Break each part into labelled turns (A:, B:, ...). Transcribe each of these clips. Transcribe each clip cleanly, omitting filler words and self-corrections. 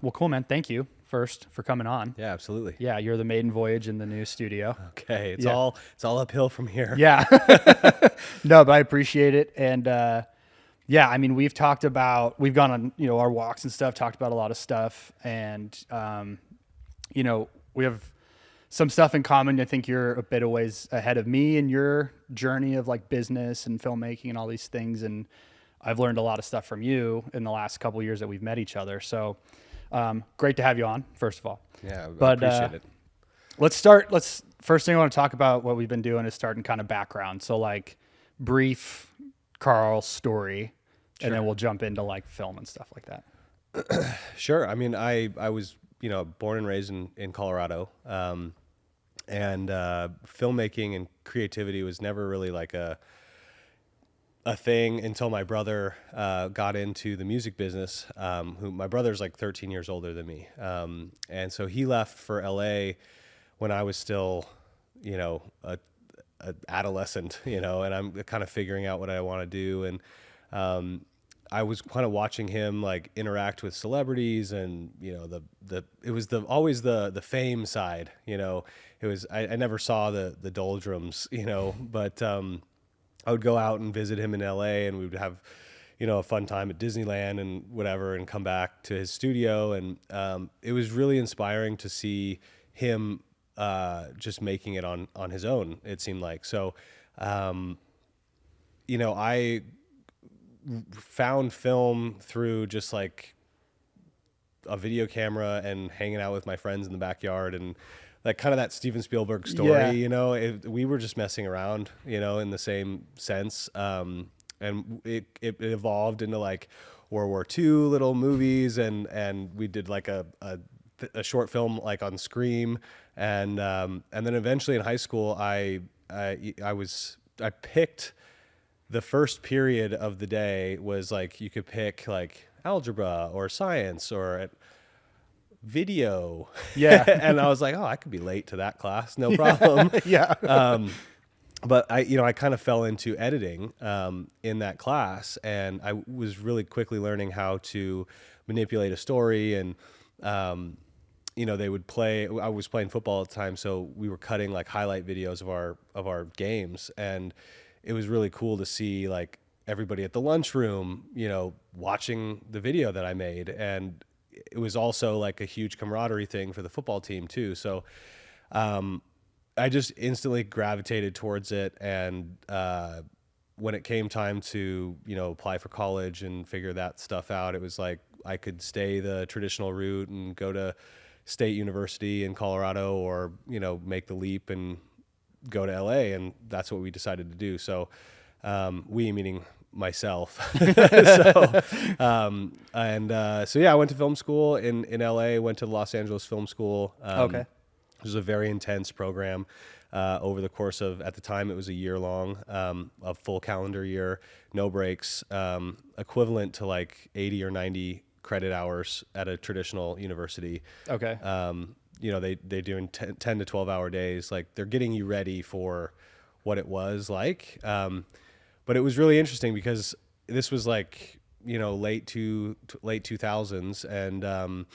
A: Well, cool, man. Thank you first for coming on.
B: Yeah, absolutely.
A: Yeah, you're the maiden voyage in the new studio.
B: Okay, it's
A: Yeah.
B: all uphill from here.
A: Yeah. No, but I appreciate it. And yeah, I mean, we've gone on, our walks and stuff, talked about a lot of stuff. And, we have some stuff in common. I think you're a bit of ways ahead of me in your journey of like business and filmmaking and all these things. And I've learned a lot of stuff from you in the last couple of years that we've met each other. So great to have you on, first of all.
B: Yeah,
A: But,
B: I appreciate it.
A: First thing I want to talk about what we've been doing is starting kind of background. So like brief Karl story, and then we'll jump into like film and stuff like that.
B: Sure. I mean, I was, born and raised in Colorado. And filmmaking and creativity was never really like a thing until my brother got into the music business. My brother's like 13 years older than me. And so he left for LA when I was still, a adolescent, and I'm kind of figuring out what I want to do. And I was kind of watching him like interact with celebrities, and it was always the fame side. It was I never saw the doldrums, but I would go out and visit him in LA, and we would have a fun time at Disneyland and whatever, and come back to his studio. And it was really inspiring to see him just making it on his own, it seemed like. So I found film through just like a video camera and hanging out with my friends in the backyard, and like kind of that Steven Spielberg story.
A: Yeah.
B: We were just messing around, in the same sense. And it evolved into like World War II little movies, and we did like a short film like on Scream, and then eventually in high school I picked the first period of the day was like, you could pick like algebra or science or video.
A: Yeah.
B: And I was like, oh, I could be late to that class. No problem.
A: Yeah.
B: But I kind of fell into editing in that class, and I was really quickly learning how to manipulate a story. And, they would I was playing football at the time, so we were cutting like highlight videos of our games. And it was really cool to see like everybody at the lunchroom, watching the video that I made. And it was also like a huge camaraderie thing for the football team too. So, I just instantly gravitated towards it. And, when it came time to, apply for college and figure that stuff out, it was like, I could stay the traditional route and go to State University in Colorado, or, make the leap and go to LA. And that's what we decided to do. So, we meaning myself. So I went to film school in LA, went to the Los Angeles Film School.
A: Okay.
B: It was a very intense program, over the course of, at the time it was a year long, a full calendar year, no breaks, equivalent to like 80 or 90 credit hours at a traditional university.
A: Okay.
B: They're doing 10 to 12 hour days. Like, they're getting you ready for what it was like. But it was really interesting because this was like, late 2000s, and,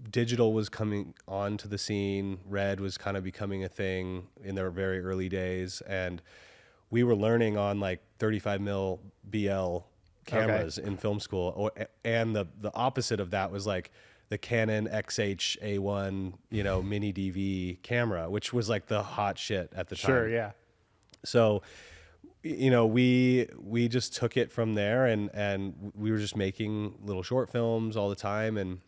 B: digital was coming onto the scene. Red was kind of becoming a thing in their very early days. And we were learning on like 35 mil BL cameras in film school. And the opposite of that was like the Canon XH A1, mini DV camera, which was like the hot shit at the time.
A: Sure. Yeah.
B: So, we just took it from there, and we were just making little short films all the time. And,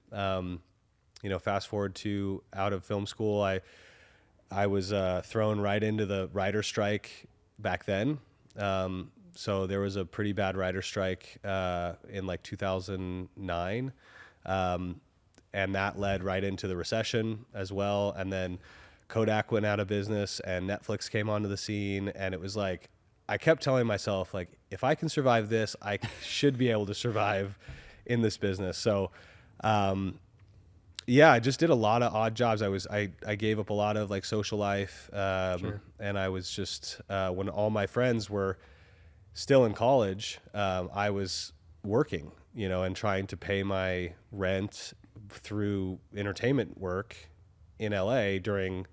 B: fast forward to out of film school, I was thrown right into the writer strike back then. So there was a pretty bad writer strike in like 2009. And that led right into the recession as well. And then Kodak went out of business, and Netflix came onto the scene. And it was like, I kept telling myself, like, if I can survive this, I should be able to survive in this business. So, I just did a lot of odd jobs. I gave up a lot of like social life.
A: Sure.
B: And I was just, when all my friends were still in college, I was working, and trying to pay my rent through entertainment work in LA during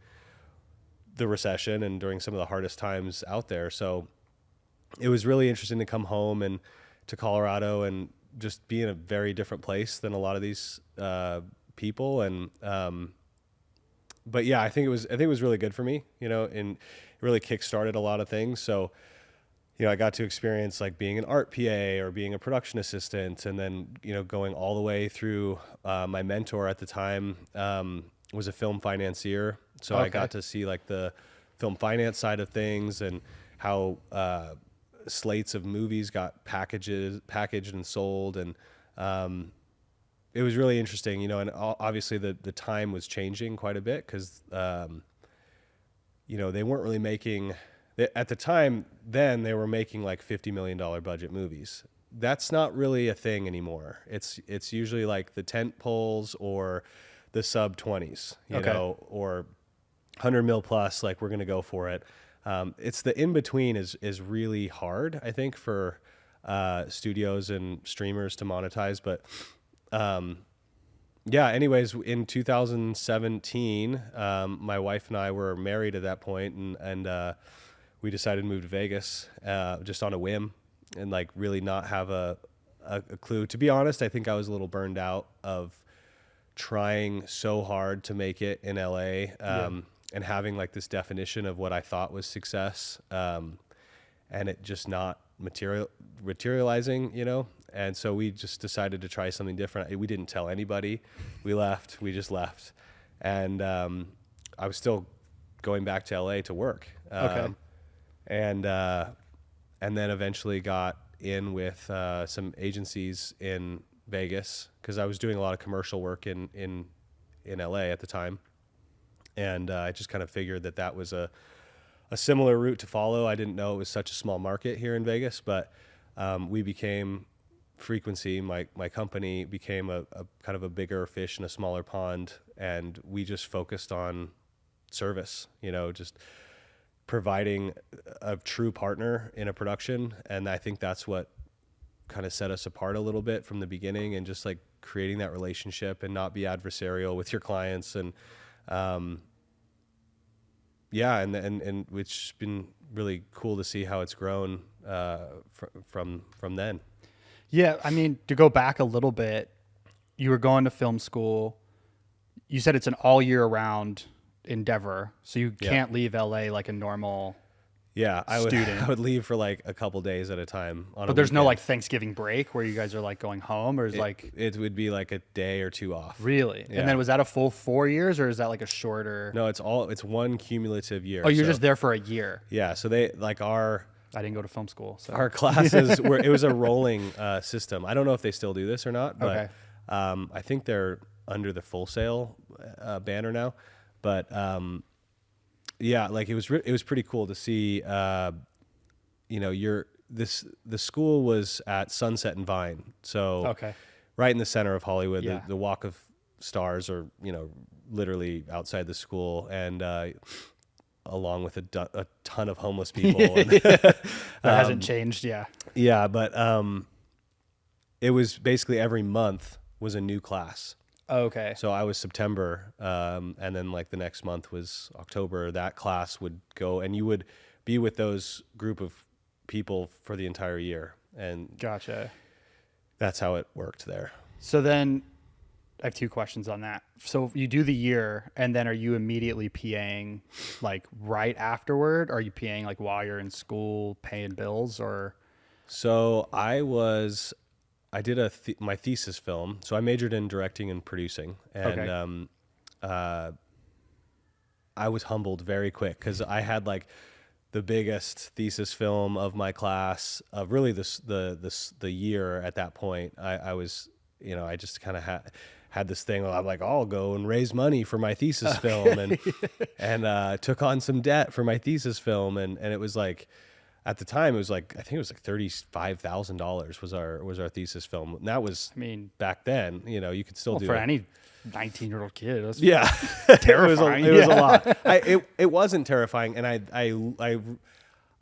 B: the recession and during some of the hardest times out there. So it was really interesting to come home and to Colorado and just be in a very different place than a lot of these people. And but yeah, I think it was really good for me, and it really kickstarted a lot of things. So I got to experience like being an art PA or being a production assistant, and then going all the way through. My mentor at the time was a film financier, so
A: Okay.
B: I got to see like the film finance side of things and how slates of movies got packaged and sold, and it was really interesting, and obviously the time was changing quite a bit because they weren't really making at the time. Then they were making like $50 million budget movies. That's not really a thing anymore. It's usually like the tent poles or the sub 20s,
A: Okay.
B: or 100 mil plus. Like we're gonna go for it. It's the in between is really hard, I think, for studios and streamers to monetize. But yeah. Anyways, in 2017, my wife and I were married at that point, and we decided to move to Vegas just on a whim, and like really not have a clue. To be honest, I think I was a little burned out of trying so hard to make it in LA, and having like this definition of what I thought was success, and it just not materializing, And so we just decided to try something different. We didn't tell anybody. We left. We just left, and I was still going back to LA to work.
A: Okay.
B: And then eventually got in with some agencies in Vegas because I was doing a lot of commercial work in LA at the time, and I just kind of figured that was a similar route to follow. I didn't know it was such a small market here in Vegas, but we became Frequency. My company became a kind of a bigger fish in a smaller pond, and we just focused on service. Just providing a true partner in a production. And I think that's what kind of set us apart a little bit from the beginning, and just like creating that relationship and not be adversarial with your clients. And and it's been really cool to see how it's grown from then.
A: Yeah. I mean, to go back a little bit, you were going to film school. You said it's an all year round endeavor, so you can't leave LA like a normal student.
B: I would leave for like a couple days at a time on
A: But there's no like Thanksgiving break where you guys are like going home, or is
B: it would be like a day or two off.
A: Really?
B: Yeah.
A: And then was that a full 4 years, or is that like a shorter?
B: No, it's one cumulative year.
A: Oh, you're just there for a year.
B: Yeah, so they like
A: I didn't go to film school, so
B: our classes were, it was a rolling system. I don't know if they still do this or not, but
A: Okay.
B: I think they're under the Full Sail banner now. But yeah, like it was pretty cool to see. The school was at Sunset and Vine, so
A: Okay.
B: right in the center of Hollywood.
A: Yeah.
B: The Walk of Stars are literally outside the school, and along with a ton of homeless people. And,
A: That hasn't changed, yeah.
B: yeah, but it was basically every month was a new class.
A: Okay.
B: So I was September, and then like the next month was October. That class would go, and you would be with those group of people for the entire year, and
A: Gotcha.
B: that's how it worked there.
A: So then I have two questions on that. So you do the year, and then are you immediately PAing like right afterward? Are you PAing like while you're in school paying bills, or?
B: So I did my thesis film. So I majored in directing and producing, and I was humbled very quick because I had like the biggest thesis film of my class of really the year at that point. I was, I just kind of had this thing where I'm like, I'll go and raise money for my thesis film, and took on some debt for my thesis film, and it was like, at the time it was like, I think it was like $35,000 was our thesis film. And that was, back then, you could still do
A: for
B: it.
A: any 19-year-old kid. That's
B: Yeah,
A: terrifying.
B: it was a lot. It wasn't terrifying, and I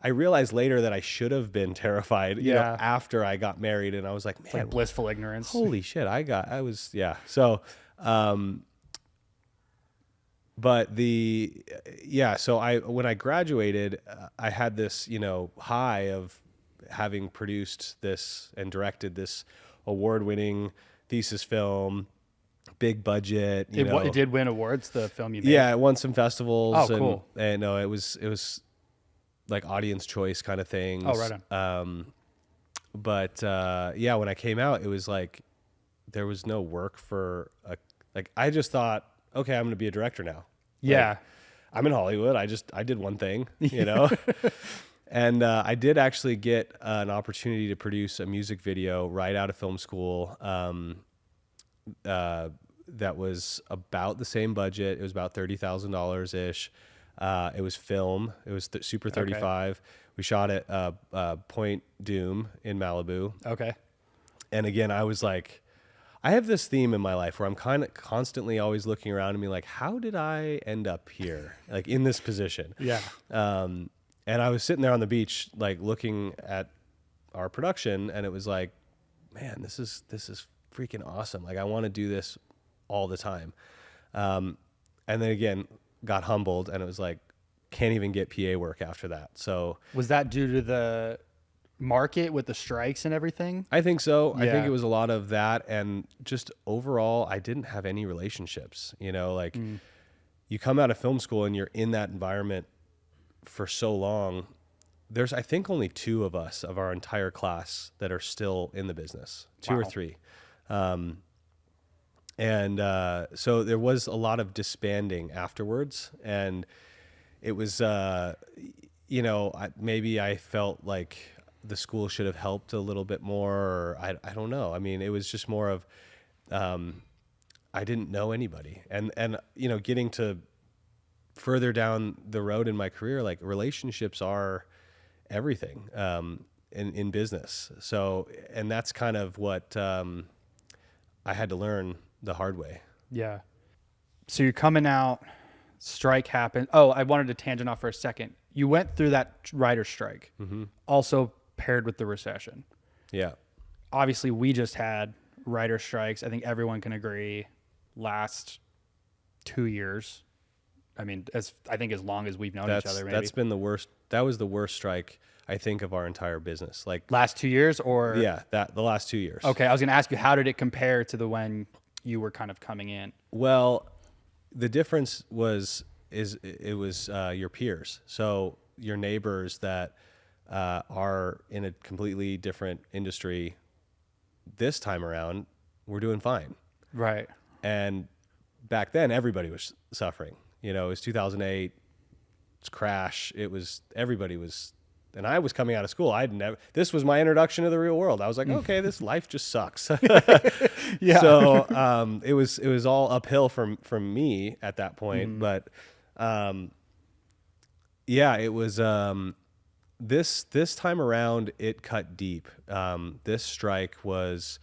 B: I realized later that I should have been terrified, you know,
A: Yeah.
B: after I got married, and I was like, man,
A: Like blissful ignorance.
B: holy shit, yeah. So, but so when I graduated, I had this, you know, high of having produced this and directed this award-winning thesis film, big budget, you know.
A: It did win awards, the film you made?
B: Yeah, it won some festivals.
A: Oh, cool.
B: And no, it was like audience choice kind of things.
A: Oh, right
B: on. But yeah, when I came out, it was like there was no work for like I just thought, okay, I'm going to be a director now.
A: Yeah.
B: Like, I'm in Hollywood. I did one thing, you know. And I did actually get an opportunity to produce a music video right out of film school. That was about the same budget. It was about $30,000 ish. It was film. It was Super 35. Okay. We shot at Point Doom in Malibu.
A: Okay.
B: And again, I was like, I have this theme in my life where I'm kind of constantly always looking around and being like, how did I end up here? Like in this position?
A: Yeah.
B: And I was sitting there on the beach, like looking at our production, and it was like, man, this is freaking awesome. Like I want to do this all the time. And then again, got humbled, and it was like, can't even get PA work after that. So
A: was that due to the market with the strikes and everything?
B: I think so.
A: Yeah.
B: I think it was a lot of that, and just overall, I didn't have any relationships, you know, like you come out of film school and you're in that environment for so long. There's, I think, only 2 of us of our entire class that are still in the business, 2 or 3. And so there was a lot of disbanding afterwards, and it was, you know, maybe I felt like the school should have helped a little bit more, or I don't know. I mean, it was just more of, I didn't know anybody, and you know, getting to further down the road in my career, like relationships are everything in business. So, and that's kind of what I had to learn the hard way.
A: Yeah. So you're coming out, strike happened. Oh, I wanted to tangent off for a second. You went through that writer's strike, also paired with the recession.
B: Yeah.
A: Obviously, we just had writer strikes. I think everyone can agree last 2 years. I mean, I think as long as we've known each other, maybe.
B: That's been the worst. That was the worst strike, I think, of our entire business. Like
A: last 2 years, or
B: yeah, the last 2 years.
A: Okay, I was going to ask you, how did it compare to the when you were kind of coming in?
B: Well, the difference was your peers. So your neighbors that are in a completely different industry this time around were doing fine.
A: Right. And
B: back then, everybody was suffering. You know, it was 2008. It's crash. Everybody was, and I was coming out of school. This was my introduction to the real world. I was like, okay, this life just sucks.
A: Yeah.
B: So it was all uphill from me at that point. But yeah, it was this time around, it cut deep. This strike was,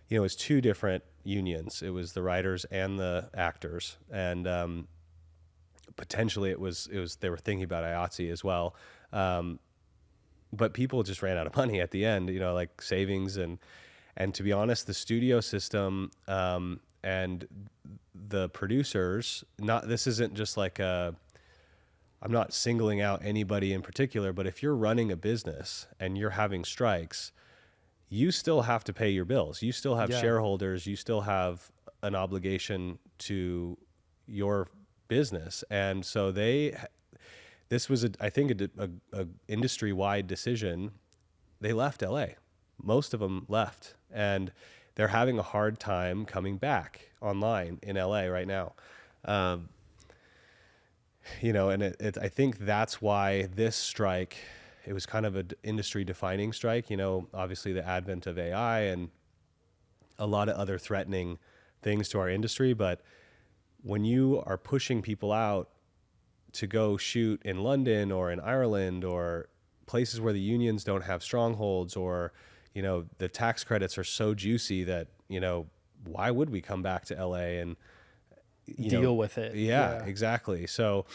B: you know, it was 2 different unions. It was the writers and the actors, and potentially it was they were thinking about IATSE as well. But people just ran out of money at the end, you know, like savings, and to be honest, the studio system and the producers, this isn't just like I'm not singling out anybody in particular, but if you're running a business and you're having strikes, you still have to pay your bills. You still have shareholders. You still have an obligation to your business. And so this was, I think, a industry-wide decision. They left LA. Most of them left. And they're having a hard time coming back online in LA right now. You know, and I think that's why this strike, it was kind of an industry-defining strike. You know, obviously the advent of AI and a lot of other threatening things to our industry. But when you are pushing people out to go shoot in London or in Ireland or places where the unions don't have strongholds, or, you know, the tax credits are so juicy that, you know, why would we come back to LA and deal
A: with it?
B: Yeah, exactly. So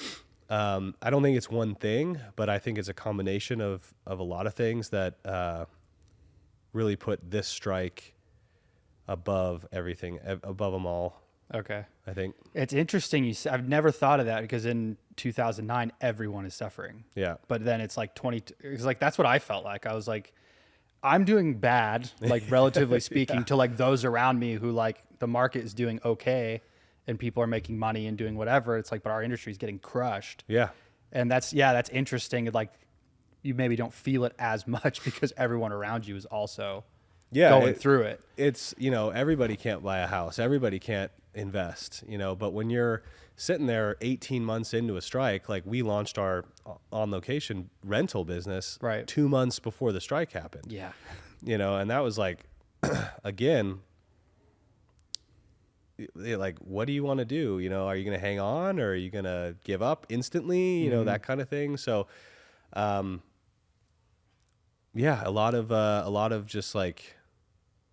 B: I don't think it's one thing, but I think it's a combination of a lot of things that really put this strike above everything, above them all.
A: Okay.
B: I think.
A: It's interesting. I've never thought of that because in 2009, everyone is suffering.
B: Yeah.
A: But then it's like it's like, that's what I felt like. I was like, I'm doing bad, like relatively speaking to like those around me who like the market is doing okay and people are making money and doing whatever. It's like, but our industry is getting crushed.
B: Yeah.
A: And that's interesting. Like you maybe don't feel it as much because everyone around you is also going through it.
B: It's, everybody can't buy a house. Everybody can't invest, but when you're sitting there 18 months into a strike, like we launched our OnLocation rental business
A: right
B: 2 months before the strike happened.
A: Yeah.
B: And that was like, again, like, what do you want to do? Are you going to hang on or are you going to give up instantly? That kind of thing. So, yeah, a lot of just like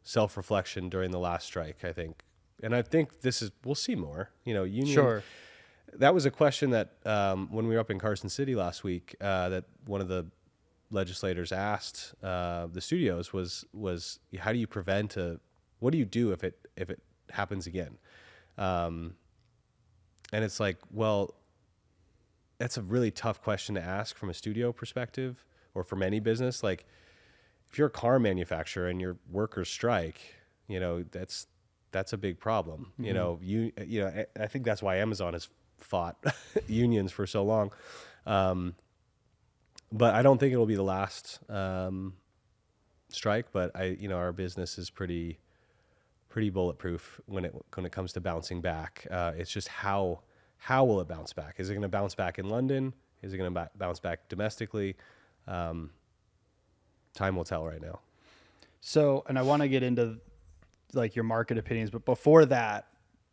B: self-reflection during the last strike, I think. And I think we'll see more, union.
A: Sure.
B: That was a question that, when we were up in Carson City last week, that one of the legislators asked, the studios was how do you prevent what do you do if it happens again? And it's like, well, that's a really tough question to ask from a studio perspective or from any business. Like if you're a car manufacturer and your workers strike, that's a big problem. Mm-hmm. I think that's why Amazon has fought unions for so long. But I don't think it'll be the last strike, but our business is pretty bulletproof when it comes to bouncing back. It's just how will it bounce back? Is it going to bounce back in London? Is it going to bounce back domestically? Time will tell right now.
A: So, and I want to get into like your market opinions, but before that,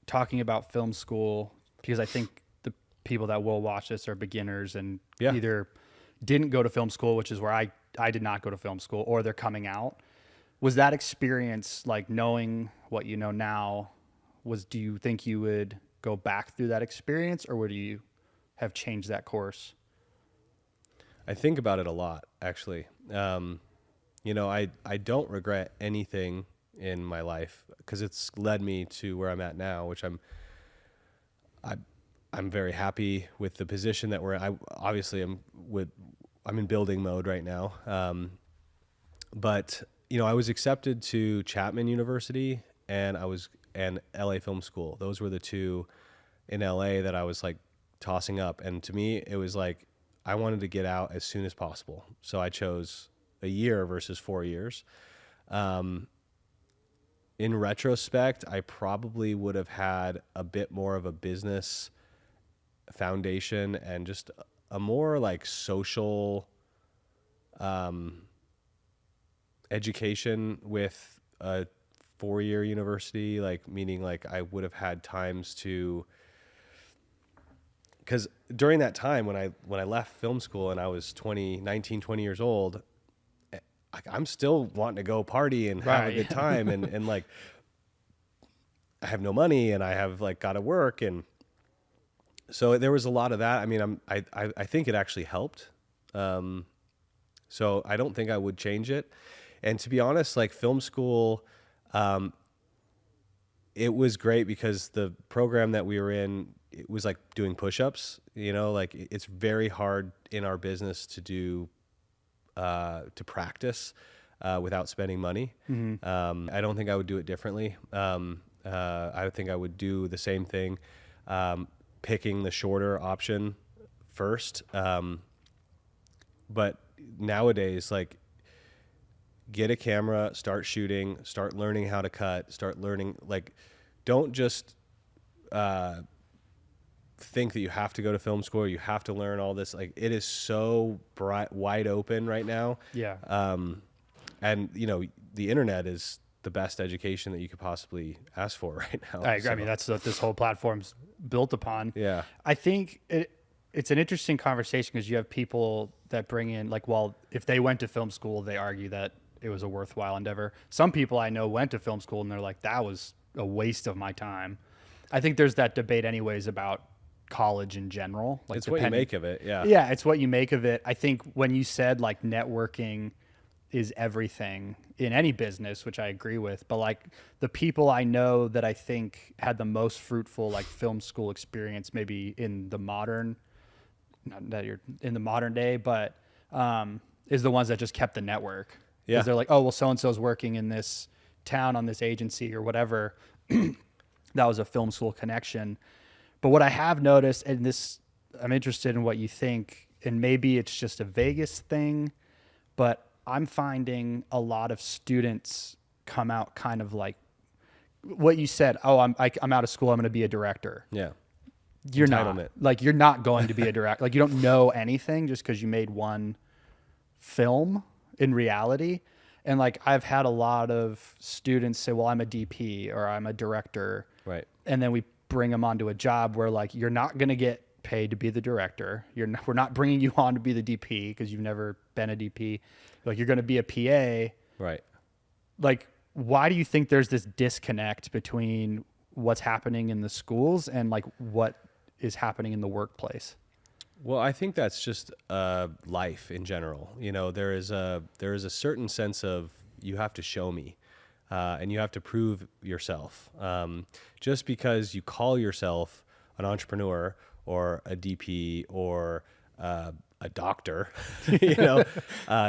A: talking about film school, because I think the people that will watch this are beginners and either didn't go to film school, which is where I did not go to film school, or they're coming out. Was that experience, like knowing what you know now, do you think you would go back through that experience or would you have changed that course?
B: I think about it a lot, actually. I don't regret anything in my life because it's led me to where I'm at now, which I'm very happy with the position that we're in. I'm in building mode right now. But I was accepted to Chapman University and LA Film School. Those were the two in LA that I was like tossing up. And to me, it was like, I wanted to get out as soon as possible. So I chose a year versus 4 years. In retrospect, I probably would have had a bit more of a business foundation and just a more like social education with a 4-year university, like meaning like I would have had times to, because during that time when I left film school and I was 19, 20 years old, I'm still wanting to go party and have a good time. and like, I have no money and I have like got to work. And so there was a lot of that. I mean, I think it actually helped. So I don't think I would change it. And to be honest, like film school, it was great because the program that we were in, it was like doing push-ups, like it's very hard in our business to do, to practice without spending money. Mm-hmm. I don't think I would do it differently. I think I would do the same thing, picking the shorter option first. But nowadays, like, get a camera, start shooting, start learning how to cut, start learning, like, don't just think that you have to go to film school or you have to learn all this. Like, it is so wide open right now.
A: Yeah.
B: And the internet is the best education that you could possibly ask for right now.
A: I agree. So, I mean, that's what this whole platform's built upon.
B: Yeah.
A: I think it's an interesting conversation because you have people that bring in, like, well, if they went to film school, they argue that it was a worthwhile endeavor. Some people I know went to film school and they're like, that was a waste of my time. I think there's that debate anyways about college in general. Like
B: It's what you make of it. Yeah.
A: Yeah, it's what you make of it. I think when you said like networking is everything in any business, which I agree with, but like the people I know that I think had the most fruitful like film school experience, maybe in the modern, not that you're in the modern day, but is the ones that just kept the network.
B: Yeah.
A: Because they're like, oh, well, so-and-so's working in this town on this agency or whatever. That was a film school connection. But what I have noticed, and this, I'm interested in what you think, and maybe it's just a Vegas thing, but I'm finding a lot of students come out kind of like what you said. Oh, I'm out of school. I'm going to be a director.
B: Yeah.
A: You're not. Like, you're not going to be a director. Like, you don't know anything just because you made one film in reality. And like, I've had a lot of students say, well, I'm a DP or I'm a director.
B: Right.
A: And then we bring them onto a job where like, you're not going to get paid to be the director. We're not bringing you on to be the DP because you've never been a DP. Like, you're going to be a PA.
B: Right.
A: Like, why do you think there's this disconnect between what's happening in the schools and like what is happening in the workplace?
B: Well, I think that's just life in general. You know, there is a certain sense of you have to show me, and you have to prove yourself. Just because you call yourself an entrepreneur or a DP or a doctor, you know,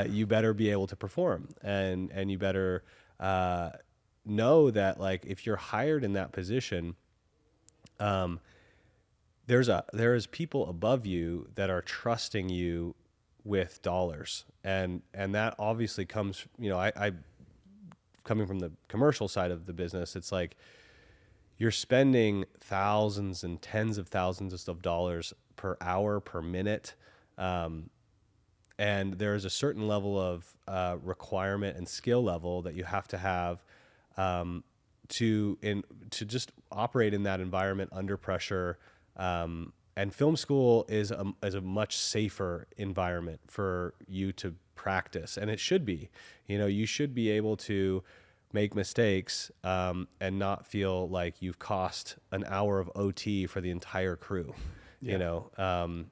B: you better be able to perform, and you better know that like if you're hired in that position, there is people above you that are trusting you with dollars, and that obviously comes, you know, I coming from the commercial side of the business, it's like you're spending thousands and tens of thousands of dollars per hour, per minute, and there is a certain level of requirement and skill level that you have to have to just operate in that environment under pressure. And film school is a much safer environment for you to practice, and it should be. You know, you should be able to make mistakes and not feel like you've cost an hour of OT for the entire crew. Yeah. You know,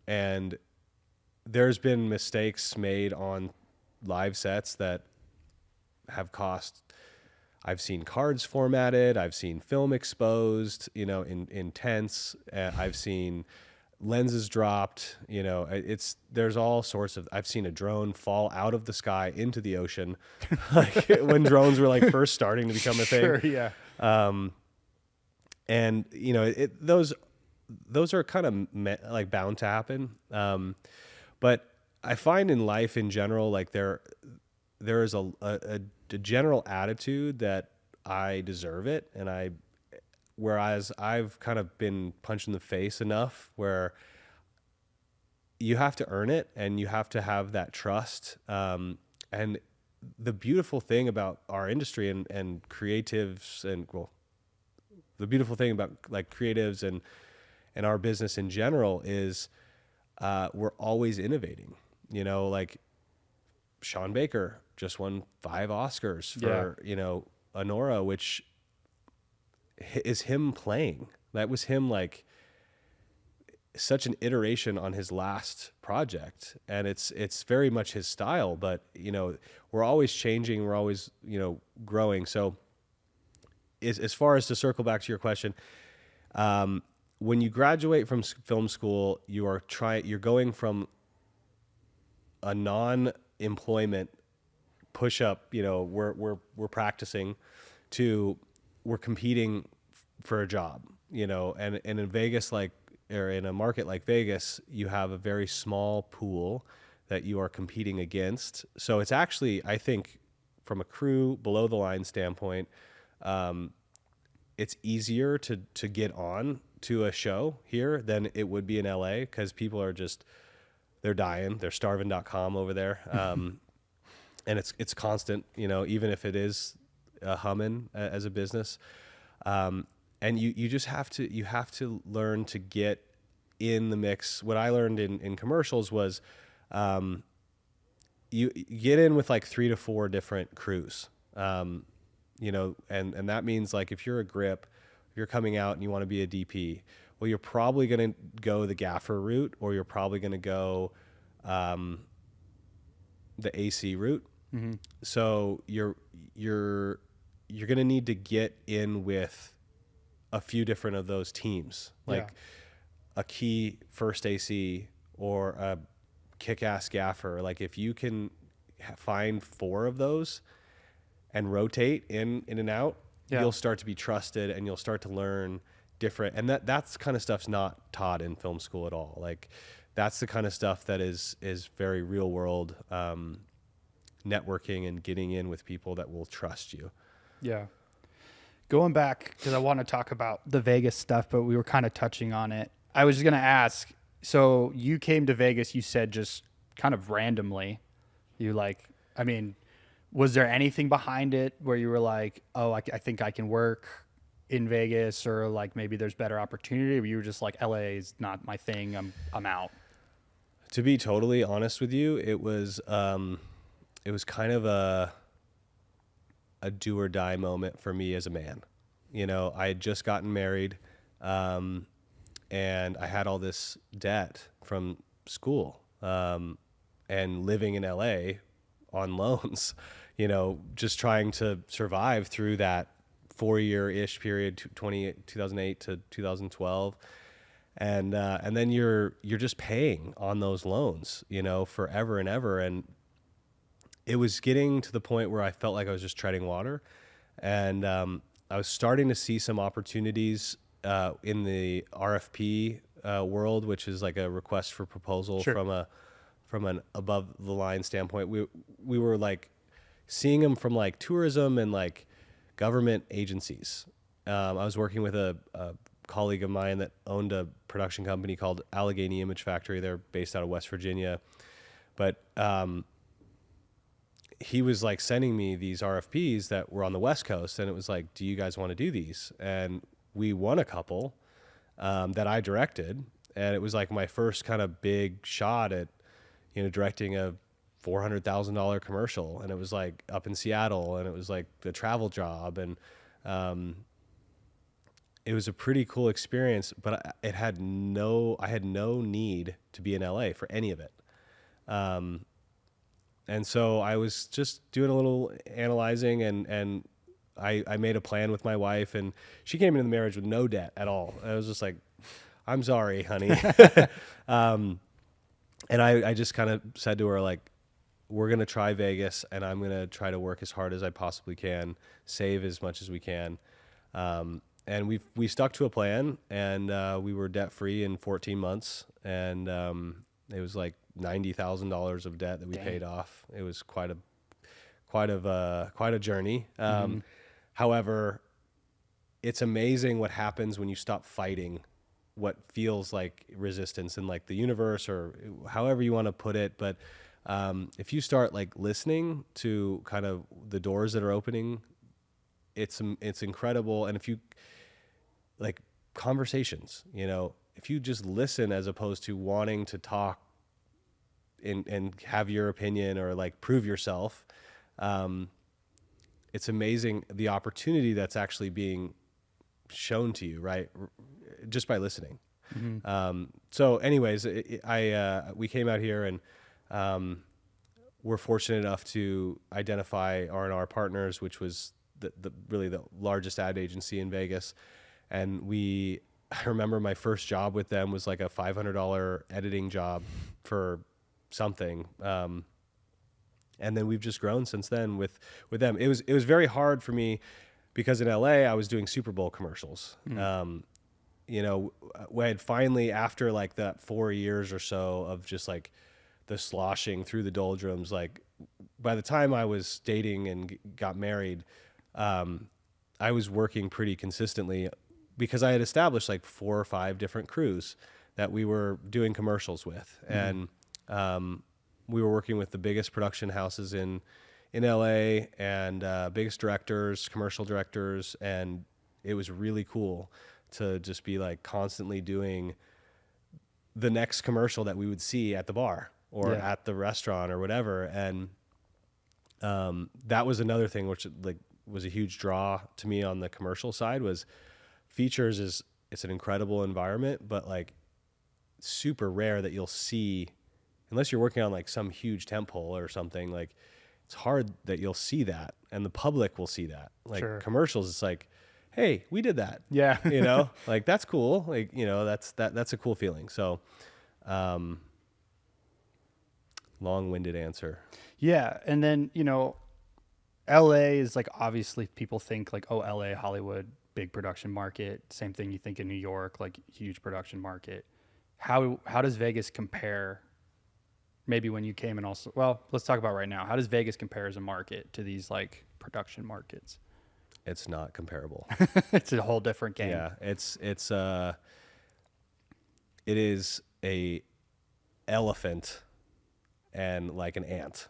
B: and there's been mistakes made on live sets that have cost. I've seen cards formatted. I've seen film exposed, you know, in tents. I've seen lenses dropped. You know, there's all sorts of. I've seen a drone fall out of the sky into the ocean, like when drones were like first starting to become a thing.
A: Sure, yeah.
B: And you know, those are kind of like bound to happen. But I find in life in general, like there is a general attitude that I deserve it, and whereas I've kind of been punched in the face enough where you have to earn it and you have to have that trust. And the beautiful thing about our industry and creatives, and well, the beautiful thing about like creatives and our business in general is we're always innovating. You know, like Sean Baker just won 5 Oscars for, you know, Honora, which is him playing. That was him, like, such an iteration on his last project, and it's very much his style. But you know, we're always changing, we're always, you know, growing. So as far as to circle back to your question, when you graduate from film school, you're going from a non-employment push-up, you know, we're practicing, to we're competing for a job, you know, and in Vegas, like, or in a market like Vegas, you have a very small pool that you are competing against. So it's actually, I think, from a crew below the line standpoint, it's easier to get on to a show here than it would be in LA, because people are just, they're dying, they're starving.com over there. And it's constant, you know, even if it is humming as a business. And you just have to learn to get in the mix. What I learned in commercials was, you get in with like 3 to 4 different crews, you know, and that means like if you're a grip, if you're coming out and you want to be a DP, well, you're probably going to go the gaffer route, or you're probably going to go the AC route.
A: Mm-hmm.
B: So you're going to need to get in with a few different of those teams, like a key first AC or a kick-ass gaffer. Like if you can find 4 of those and rotate in and out, you'll start to be trusted, and you'll start to learn different. And that's kind of stuff's not taught in film school at all. Like that's the kind of stuff that is very real world networking and getting in with people that will trust you.
A: Yeah. Going back, because I want to talk about the Vegas stuff, but we were kind of touching on it. I was going to ask, so you came to Vegas, you said just kind of randomly. You like, I mean, was there anything behind it where you were like, oh, I think I can work in Vegas, or like maybe there's better opportunity, or you were just like, LA is not my thing, I'm out?
B: To be totally honest with you, it was kind of a do or die moment for me as a man. You know, I had just gotten married, and I had all this debt from school, and living in LA on loans, you know, just trying to survive through that 4-year-ish period, 2008 to 2012. And then you're just paying on those loans, you know, forever and ever. And it was getting to the point where I felt like I was just treading water. And I was starting to see some opportunities in the RFP world, which is like a request for proposal from an above the line standpoint. We were like seeing them from like tourism and like government agencies. I was working with a colleague of mine that owned a production company called Allegheny Image Factory. They're based out of West Virginia. But he was like sending me these RFPs that were on the West Coast, and it was like, do you guys want to do these? And we won a couple that I directed, and it was like my first kind of big shot at, you know, directing a $400,000 commercial, and it was like up in Seattle, and it was like the travel job, and it was a pretty cool experience, but I had no need to be in LA for any of it. And so I was just doing a little analyzing, and I made a plan with my wife, and she came into the marriage with no debt at all. I was just like, I'm sorry, honey. And I just kind of said to her, like, we're going to try Vegas, and I'm going to try to work as hard as I possibly can, save as much as we can. And we stuck to a plan, and we were debt free in 14 months. And it was like $90,000 of debt that we paid off. It was quite a journey. However, it's amazing what happens when you stop fighting what feels like resistance in like the universe, or however you want to put it. But if you start like listening to kind of the doors that are opening, it's incredible. And if you like conversations, you know, if you just listen as opposed to wanting to talk and have your opinion or like prove yourself, it's amazing the opportunity that's actually being shown to you, right? Just by listening. So anyways, we came out here, and we're fortunate enough to identify R&R Partners, which was really the largest ad agency in Vegas. And I remember my first job with them was like a $500 editing job for something. And then we've just grown since then with them. It was very hard for me because in LA I was doing Super Bowl commercials. You know, we had finally, after like that 4 years or so of just like the sloshing through the doldrums, like by the time I was dating and got married, I was working pretty consistently because I had established like 4 or 5 different crews that we were doing commercials with. And we were working with the biggest production houses in LA and biggest directors, commercial directors, and it was really cool to just be like constantly doing the next commercial that we would see at the bar or at the restaurant or whatever. And that was another thing which like was a huge draw to me on the commercial side. Was features is it's an incredible environment, but like super rare that you'll see, unless you're working on like some huge temple or something, like it's hard that you'll see that and the public will see that. Like
A: Sure.
B: commercials, it's like, hey, we did that.
A: Yeah.
B: You know, like that's cool. Like, you know, that's a cool feeling. So, long-winded answer.
A: Yeah. And then, LA is like, obviously people think like, oh, LA, Hollywood, big production market. Same thing you think in New York, like huge production market. How does Vegas compare? Maybe when you came, and also, well, let's talk about right now. How does Vegas compare as a market to these like production markets?
B: It's not comparable.
A: It's a whole different game.
B: Yeah. It is a elephant and like an ant.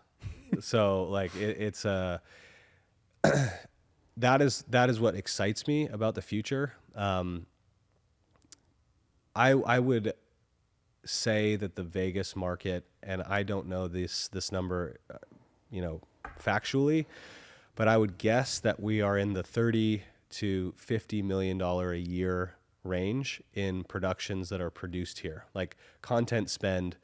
B: So like it's that is what excites me about the future. I would say that the Vegas market, and I don't know this number, factually, but I would guess that we are in the $30 to $50 million a year range in productions that are produced here, like content spend.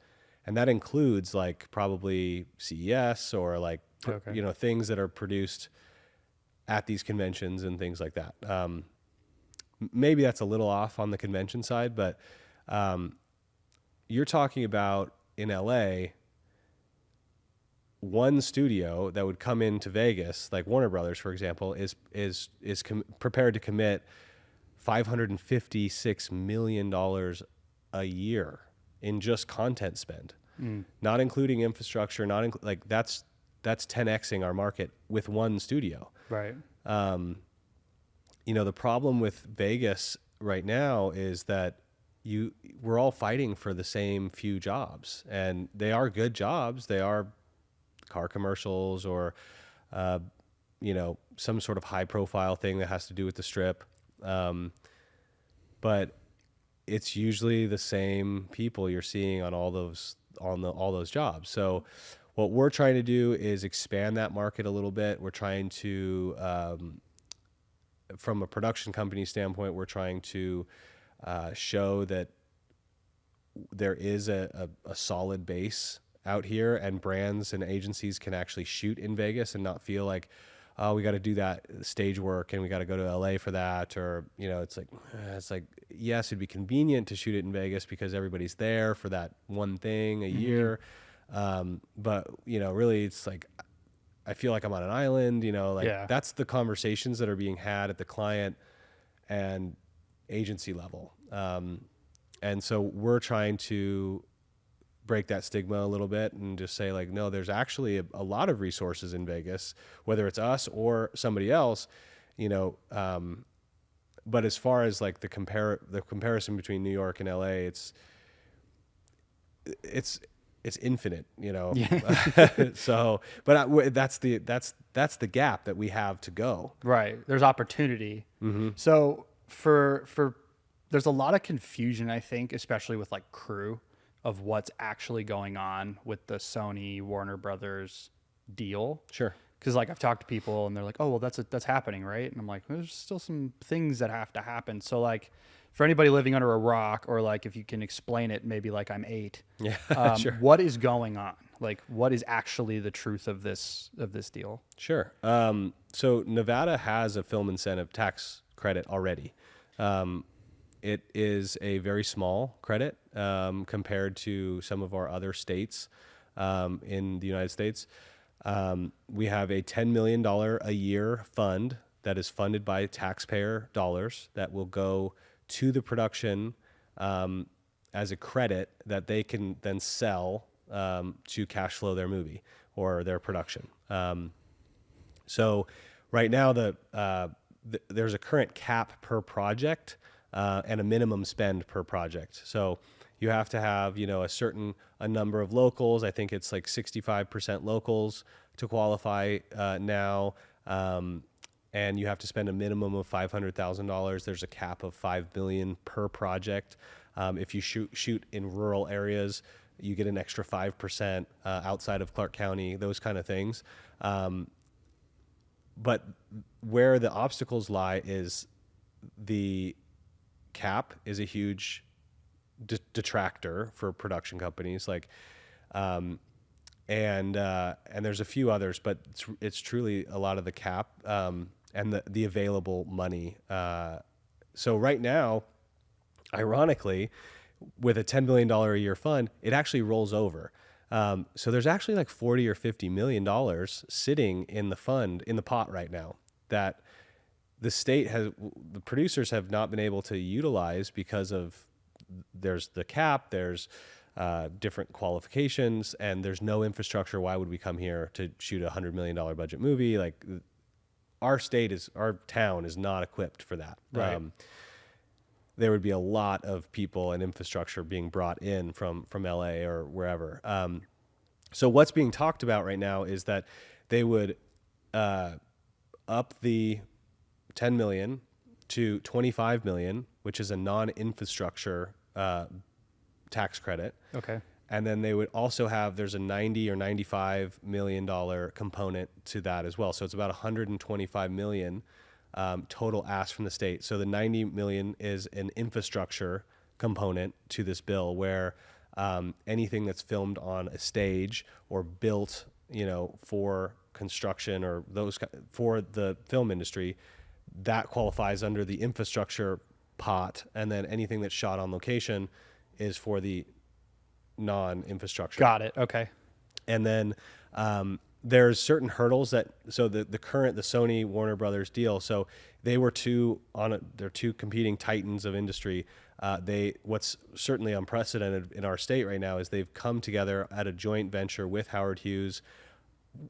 B: And that includes like probably CES or like,
A: Okay.
B: Things that are produced at these conventions and things like that. Maybe that's a little off on the convention side, but you're talking about in LA, one studio that would come into Vegas, like Warner Brothers, for example, is prepared to commit $556 million a year in just content spend, not including infrastructure, like that's 10xing our market with one studio.
A: Right.
B: The problem with Vegas right now is that we're all fighting for the same few jobs, and they are good jobs. They are car commercials or, some sort of high profile thing that has to do with the strip. But it's usually the same people you're seeing on all those jobs. So what we're trying to do is expand that market a little bit. We're trying to, from a production company standpoint, we're trying to show that there is a solid base out here, and brands and agencies can actually shoot in Vegas and not feel like, oh, we got to do that stage work and we got to go to LA for that. Or, it's like, yes, it'd be convenient to shoot it in Vegas because everybody's there for that one thing a year. But, really it's like, I feel like I'm on an island, that's the conversations that are being had at the client and agency level. And so we're trying to break that stigma a little bit and just say like, no, there's actually a lot of resources in Vegas, whether it's us or somebody else, but as far as like the comparison between New York and LA, it's infinite,
A: Yeah.
B: So, but that's the gap that we have to go.
A: Right. There's opportunity. So for there's a lot of confusion, I think, especially with like crew, of what's actually going on with the Sony Warner Brothers deal.
B: Sure.
A: Because like I've talked to people and they're like, oh, well, that's happening, right? And I'm like, there's still some things that have to happen. So like for anybody living under a rock, or like if you can explain it, maybe like I'm 8.
B: Yeah. Sure.
A: What is going on? Like what is actually the truth of this deal?
B: Sure. So Nevada has a film incentive tax credit already. It is a very small credit compared to some of our other states in the United States. We have a $10 million a year fund that is funded by taxpayer dollars that will go to the production as a credit that they can then sell to cash flow their movie or their production. So right now there's a current cap per project and a minimum spend per project. So you have to have, a number of locals. I think it's like 65% locals to qualify now. And you have to spend a minimum of $500,000. There's a cap of $5 million per project. If you shoot in rural areas, you get an extra 5% outside of Clark County, those kind of things. But where the obstacles lie is the cap is a huge detractor for production companies, like, and there's a few others, but it's truly a lot of the cap, and the available money. So right now, ironically, with a $10 billion a year fund, it actually rolls over. So there's actually like 40 or $50 million sitting in the fund, in the pot right now, that the producers have not been able to utilize because of, there's the cap, there's different qualifications, and there's no infrastructure. Why would we come here to shoot a $100 million budget movie? Like, our town is not equipped for that.
A: Right.
B: There would be a lot of people and infrastructure being brought in from LA or wherever. So what's being talked about right now is that they would up the 10 million to 25 million, which is a non-infrastructure tax credit.
A: Okay.
B: And then they would also have, there's a $90 or $95 million component to that as well. So it's about 125 million total ask from the state. So the 90 million is an infrastructure component to this bill, where anything that's filmed on a stage or built, for construction or for the film industry, that qualifies under the infrastructure pot. And then anything that's shot on location is for the non-infrastructure.
A: Got it. Okay.
B: And then there's certain hurdles the Sony Warner Brothers deal. So they were they're two competing titans of industry. What's certainly unprecedented in our state right now is they've come together at a joint venture with Howard Hughes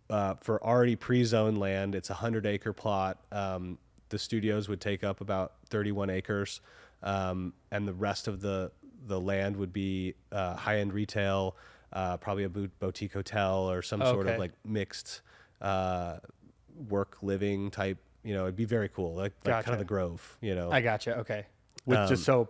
B: for already pre-zoned land. It's a 100-acre plot. The studios would take up about 31 acres, and the rest of the land would be high-end retail, probably a boutique hotel or some sort of like mixed work living type. It'd be very cool, like
A: Gotcha.
B: kind of the Grove.
A: I gotcha. Okay. With just so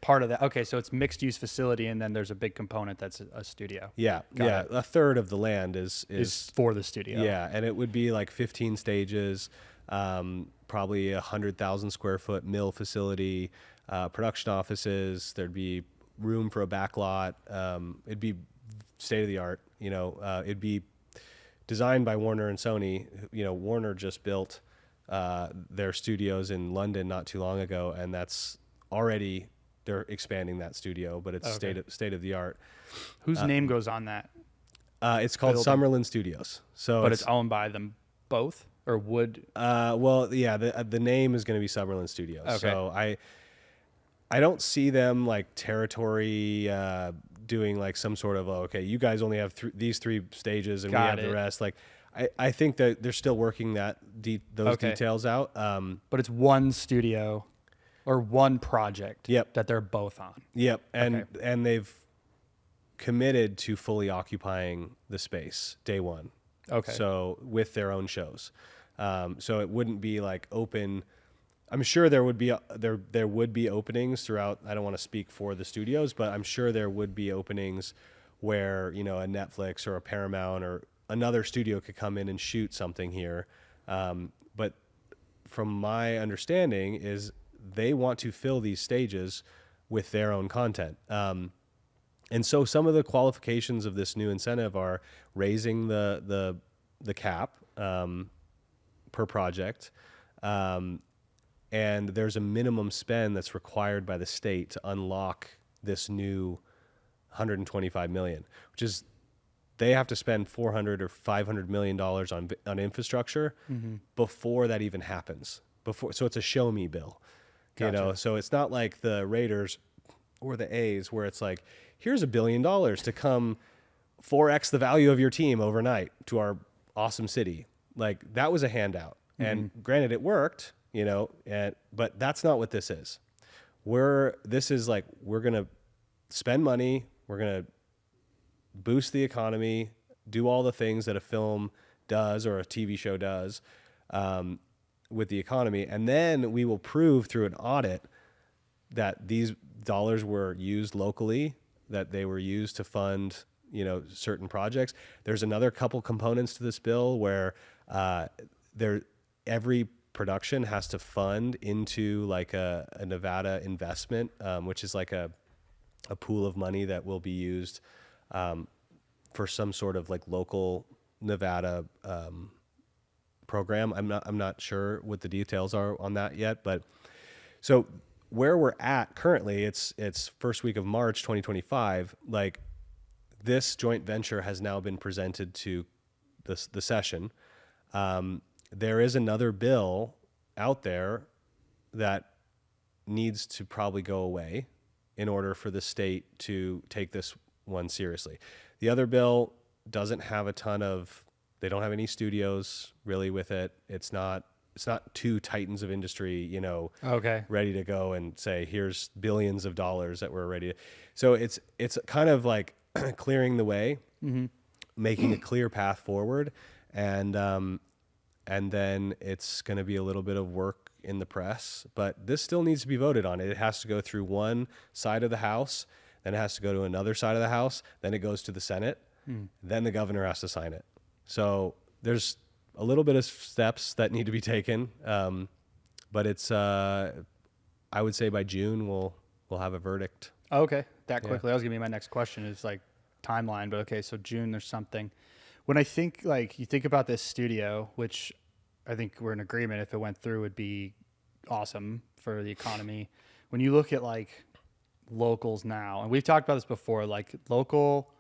A: part of that. Okay, so it's mixed use facility, and then there's a big component that's a studio.
B: Yeah,
A: Got it.
B: A third of the land is
A: For the studio.
B: Yeah, and it would be like 15 stages, probably 100,000 square foot mill facility, production offices. There'd be room for a back lot. It'd be state of the art. It'd be designed by Warner and Sony. Warner just built their studios in London not too long ago, and that's already, they're expanding that studio, but it's state of the art.
A: Whose name goes on that?
B: It's called
A: building?
B: Summerlin Studios. So,
A: But it's owned by them both, or would?
B: well, yeah, the name is going to be Summerlin Studios.
A: Okay.
B: So I don't see them like territory doing like some sort of, you guys only have these three stages and we have the rest. Like, I think that they're still working those details out.
A: But it's one studio or one project.
B: Yep.
A: That they're both on.
B: Yep, and they've committed to fully occupying the space day one.
A: Okay.
B: So with their own shows, so it wouldn't be like open. I'm sure there would be there would be openings throughout. I don't want to speak for the studios, but I'm sure there would be openings where a Netflix or a Paramount or another studio could come in and shoot something here. But from my understanding is they want to fill these stages with their own content. And so some of the qualifications of this new incentive are raising the cap per project. And there's a minimum spend that's required by the state to unlock this new 125 million, which is they have to spend 400 or 500 million dollars on infrastructure before that even happens. So it's a show me bill.
A: Gotcha.
B: So it's not like the Raiders or the A's where it's like, here's $1 billion to come 4x the value of your team overnight to our awesome city. Like, that was a handout. And granted, it worked, but that's not what this is. This is like, we're going to spend money. We're going to boost the economy, do all the things that a film does or a TV show does with the economy. And then we will prove through an audit that these dollars were used locally, that they were used to fund, certain projects. There's another couple components to this bill where every production has to fund into like a Nevada investment, which is like a pool of money that will be used for some sort of like local Nevada program. I'm not sure what the details are on that yet, but so where we're at currently, it's first week of March 2025. Like this joint venture has now been presented to the session. There is another bill out there that needs to probably go away in order for the state to take this one seriously. The other bill doesn't have they don't have any studios really with it. It's not two titans of industry, you know,
A: Okay.
B: ready to go and say, here's billions of dollars that we're ready to. So it's kind of like clearing the way, making a clear path forward. And then it's going to be a little bit of work in the press, but this still needs to be voted on. It has to go through one side of the House, then it has to go to another side of the House, then it goes to the Senate, then the governor has to sign it. So there's a little bit of steps that need to be taken, but it's I would say by June we'll have a verdict.
A: Okay, that quickly. That was gonna be my next question. Is like timeline, but okay, so June there's something. When I think like you think about this studio, which I think we're in agreement, if it went through, would be awesome for the economy. When you look at like locals now, and we've talked about this before, like local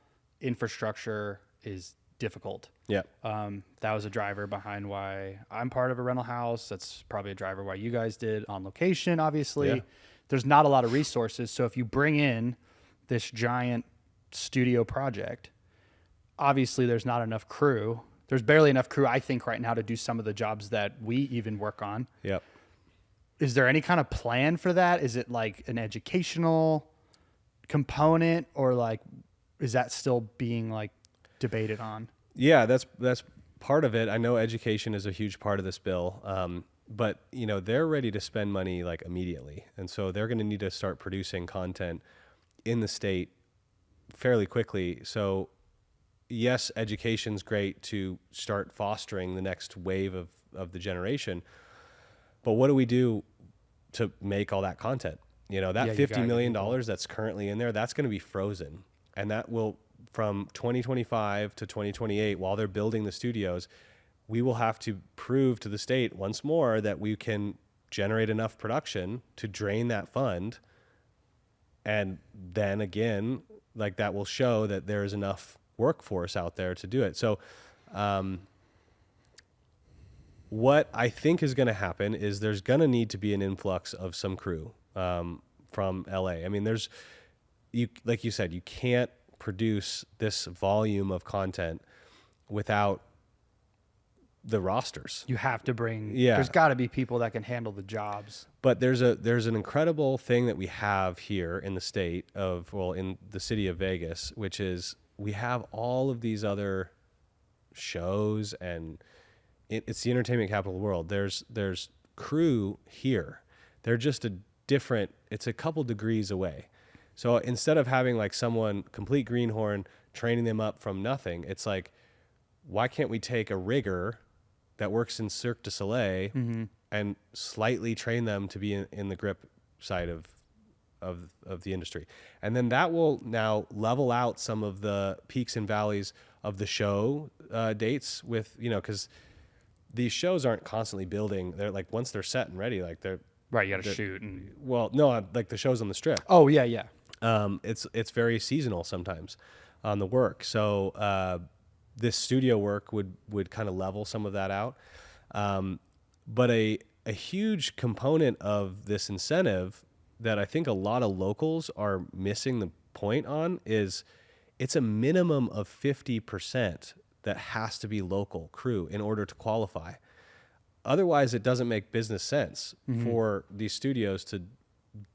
A: infrastructure is difficult.
B: Yeah.
A: That was a driver behind why I'm part of a rental house. That's probably a driver why you guys did OnLocation, obviously.
B: Yeah.
A: There's not a lot of resources. So if you bring in this giant studio project, obviously there's not enough crew. There's barely enough crew, I think, right now to do some of the jobs that we even work on.
B: Yep.
A: Is there any kind of plan for that? Is it like an educational component, or like is that still being like debated on?
B: Yeah, that's part of it. I know education is a huge part of this bill, but you know they're ready to spend money like immediately, and so they're going to need to start producing content in the state fairly quickly. So yes, education's great to start fostering the next wave of the generation, but what do we do to make all that content? You know, that $50 million that's currently in there, that's going to be frozen, and that will, from 2025 to 2028, while they're building the studios, we will have to prove to the state once more that we can generate enough production to drain that fund. And then again, like that will show that there is enough workforce out there to do it. So what I think is going to happen is there's going to need to be an influx of some crew from LA. I mean, like you said, you can't produce this volume of content without the rosters.
A: You have to bring, there's got to be people that can handle the jobs.
B: But there's an incredible thing that we have here in the state of, well, in the city of Vegas, which is we have all of these other shows, and it's the entertainment capital of the world. There's crew here. They're just it's a couple degrees away. So instead of having like someone complete greenhorn training them up from nothing, it's like, why can't we take a rigger that works in Cirque du Soleil and slightly train them to be in the grip side of the industry? And then that will now level out some of the peaks and valleys of the show dates with, you know, because these shows aren't constantly building. They're like, once they're set and ready, like they're
A: right. You got to shoot.
B: Well, no, like the shows on the Strip.
A: Oh yeah. Yeah.
B: It's very seasonal sometimes on the work. So this studio work would kind of level some of that out. But a huge component of this incentive that I think a lot of locals are missing the point on is it's a minimum of 50% that has to be local crew in order to qualify. Otherwise, it doesn't make business sense for these studios to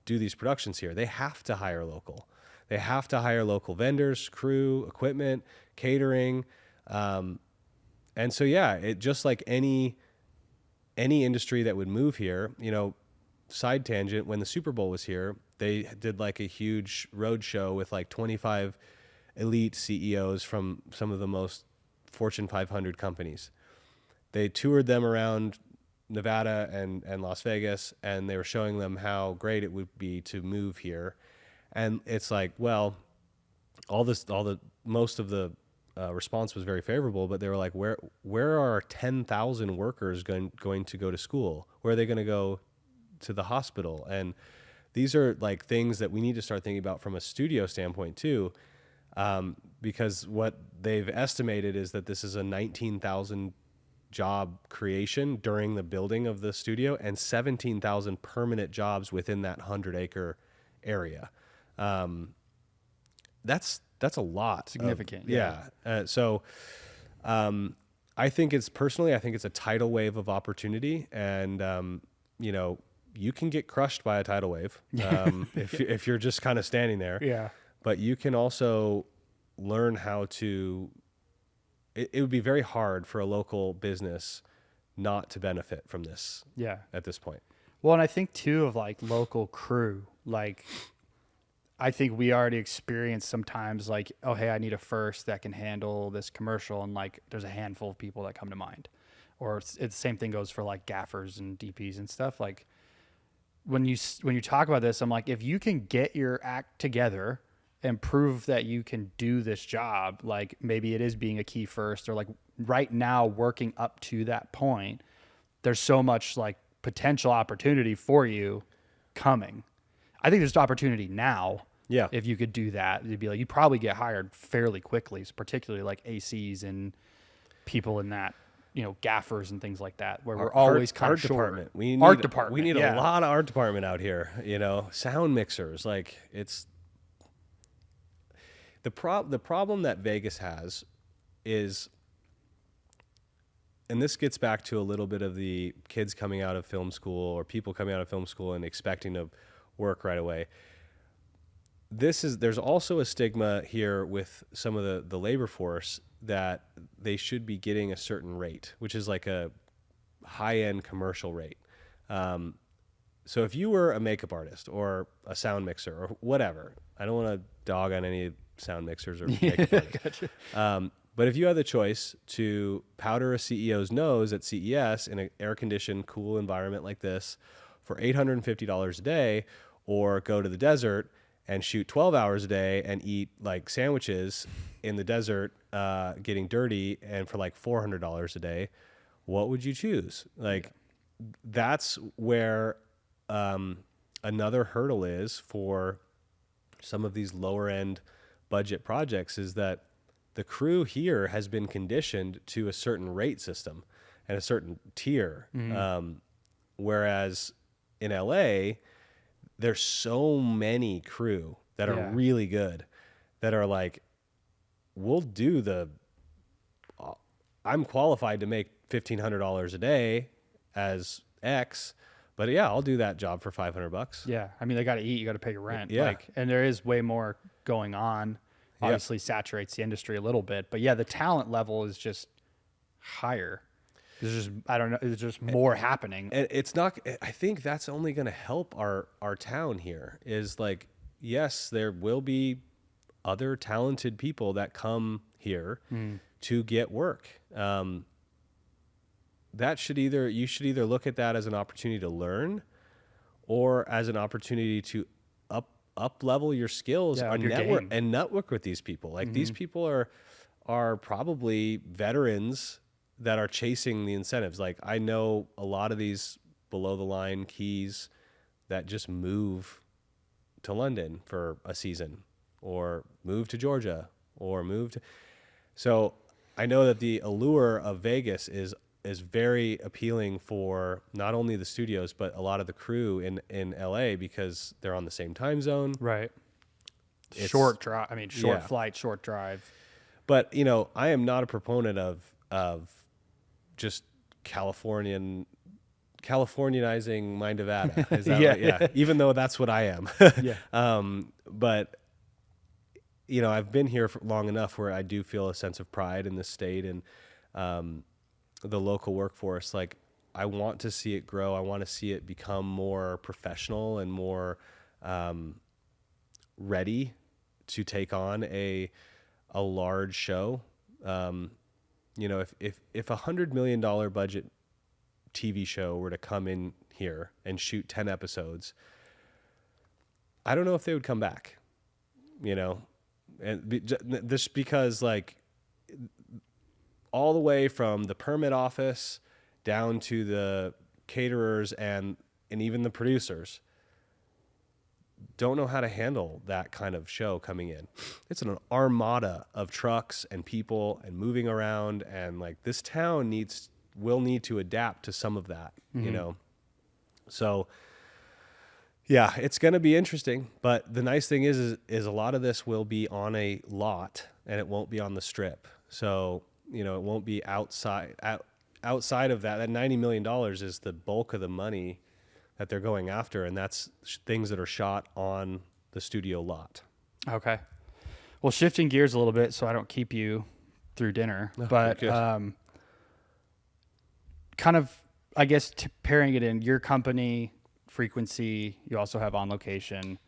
B: do these productions here. They have to hire local. They have to hire local vendors, crew, equipment, catering. And so, yeah, it just like any industry that would move here, you know, side tangent, when the Super Bowl was here, they did like a huge road show with like 25 elite CEOs from some of the most Fortune 500 companies. They toured them around Nevada and Las Vegas, and they were showing them how great it would be to move here. And it's like, well, most of the response was very favorable, but they were like, where are 10,000 workers going to go to school? Where are they going to go to the hospital? And these are like things that we need to start thinking about from a studio standpoint too, because what they've estimated is that this is a 19,000 job creation during the building of the studio and 17,000 permanent jobs within that 100-acre area. That's a lot.
A: Significant.
B: So I think it's a tidal wave of opportunity, and you can get crushed by a tidal wave if you're just kind of standing there.
A: Yeah.
B: But you can also learn how to. It would be very hard for a local business not to benefit from this.
A: Yeah.
B: At this point.
A: Well, and I think too of like local crew, like I think we already experienced sometimes like, oh, hey, I need a first that can handle this commercial. And like, there's a handful of people that come to mind. Or it's the same thing goes for like gaffers and DPs and stuff. Like when you talk about this, I'm like, if you can get your act together and prove that you can do this job, like maybe it is being a key first, or like right now working up to that point, there's so much like potential opportunity for you coming. I think there's opportunity now.
B: Yeah.
A: If you could do that, you'd be like, you'd probably get hired fairly quickly, particularly like ACs and people in that, gaffers and things like that, where we're always kind of short.
B: Department. We need
A: art department.
B: We need a lot of art department out here. Sound mixers. Like it's the problem that Vegas has is, and this gets back to a little bit of the kids coming out of film school or people coming out of film school and expecting to work right away. There's also a stigma here with some of the labor force that they should be getting a certain rate, which is like a high-end commercial rate. So if you were a makeup artist or a sound mixer or whatever, I don't want to dog on any sound mixers or makeup artists.
A: Gotcha.
B: But if you had the choice to powder a CEO's nose at CES in an air-conditioned, cool environment like this for $850 a day, or go to the desert and shoot 12 hours a day and eat like sandwiches in the desert, getting dirty, and for like $400 a day, what would you choose? Like, that's where another hurdle is for some of these lower end budget projects, is that the crew here has been conditioned to a certain rate system and a certain tier. Whereas in LA, there's so many crew that are really good, that are like, I'm qualified to make $1,500 a day as X, but yeah, I'll do that job for $500.
A: Yeah. I mean, they got to eat, you got to pay your rent.
B: Yeah.
A: And there is way more going on. Obviously saturates the industry a little bit, but yeah, the talent level is just higher. There's just, I don't know, there's just more happening.
B: And it's not, I think that's only going to help our town here, is like, yes, there will be other talented people that come here to get work. You should either look at that as an opportunity to learn, or as an opportunity to up level your skills on network with these people. Like these people are probably veterans that are chasing the incentives. Like I know a lot of these below the line keys that just move to London for a season, or move to Georgia, or so I know that the allure of Vegas is very appealing for not only the studios, but a lot of the crew in LA, because they're on the same time zone.
A: Right. Short flight, short drive.
B: But, I am not a proponent of just Californianizing my Nevada. Is that right? Yeah. Even though that's what I am. But I've been here for long enough where I do feel a sense of pride in the state and the local workforce. Like, I want to see it grow. I want to see it become more professional and more ready to take on a large show. If $100 million budget TV show were to come in here and shoot 10 episodes, I don't know if they would come back, you know, this because like all the way from the permit office down to the caterers and even the producers don't know how to handle that kind of show coming in. It's an armada of trucks and people and moving around, and like this town will need to adapt to some of that, you know? So yeah, it's going to be interesting, but the nice thing is a lot of this will be on a lot and it won't be on the strip. So, you know, it won't be outside of that. That $90 million is the bulk of the money that they're going after, and that's things that are shot on the studio lot. Okay.
A: Well, shifting gears a little bit so I don't keep you through dinner, but kind of, I guess, pairing it in, your company, Frequency, you also have OnLocation.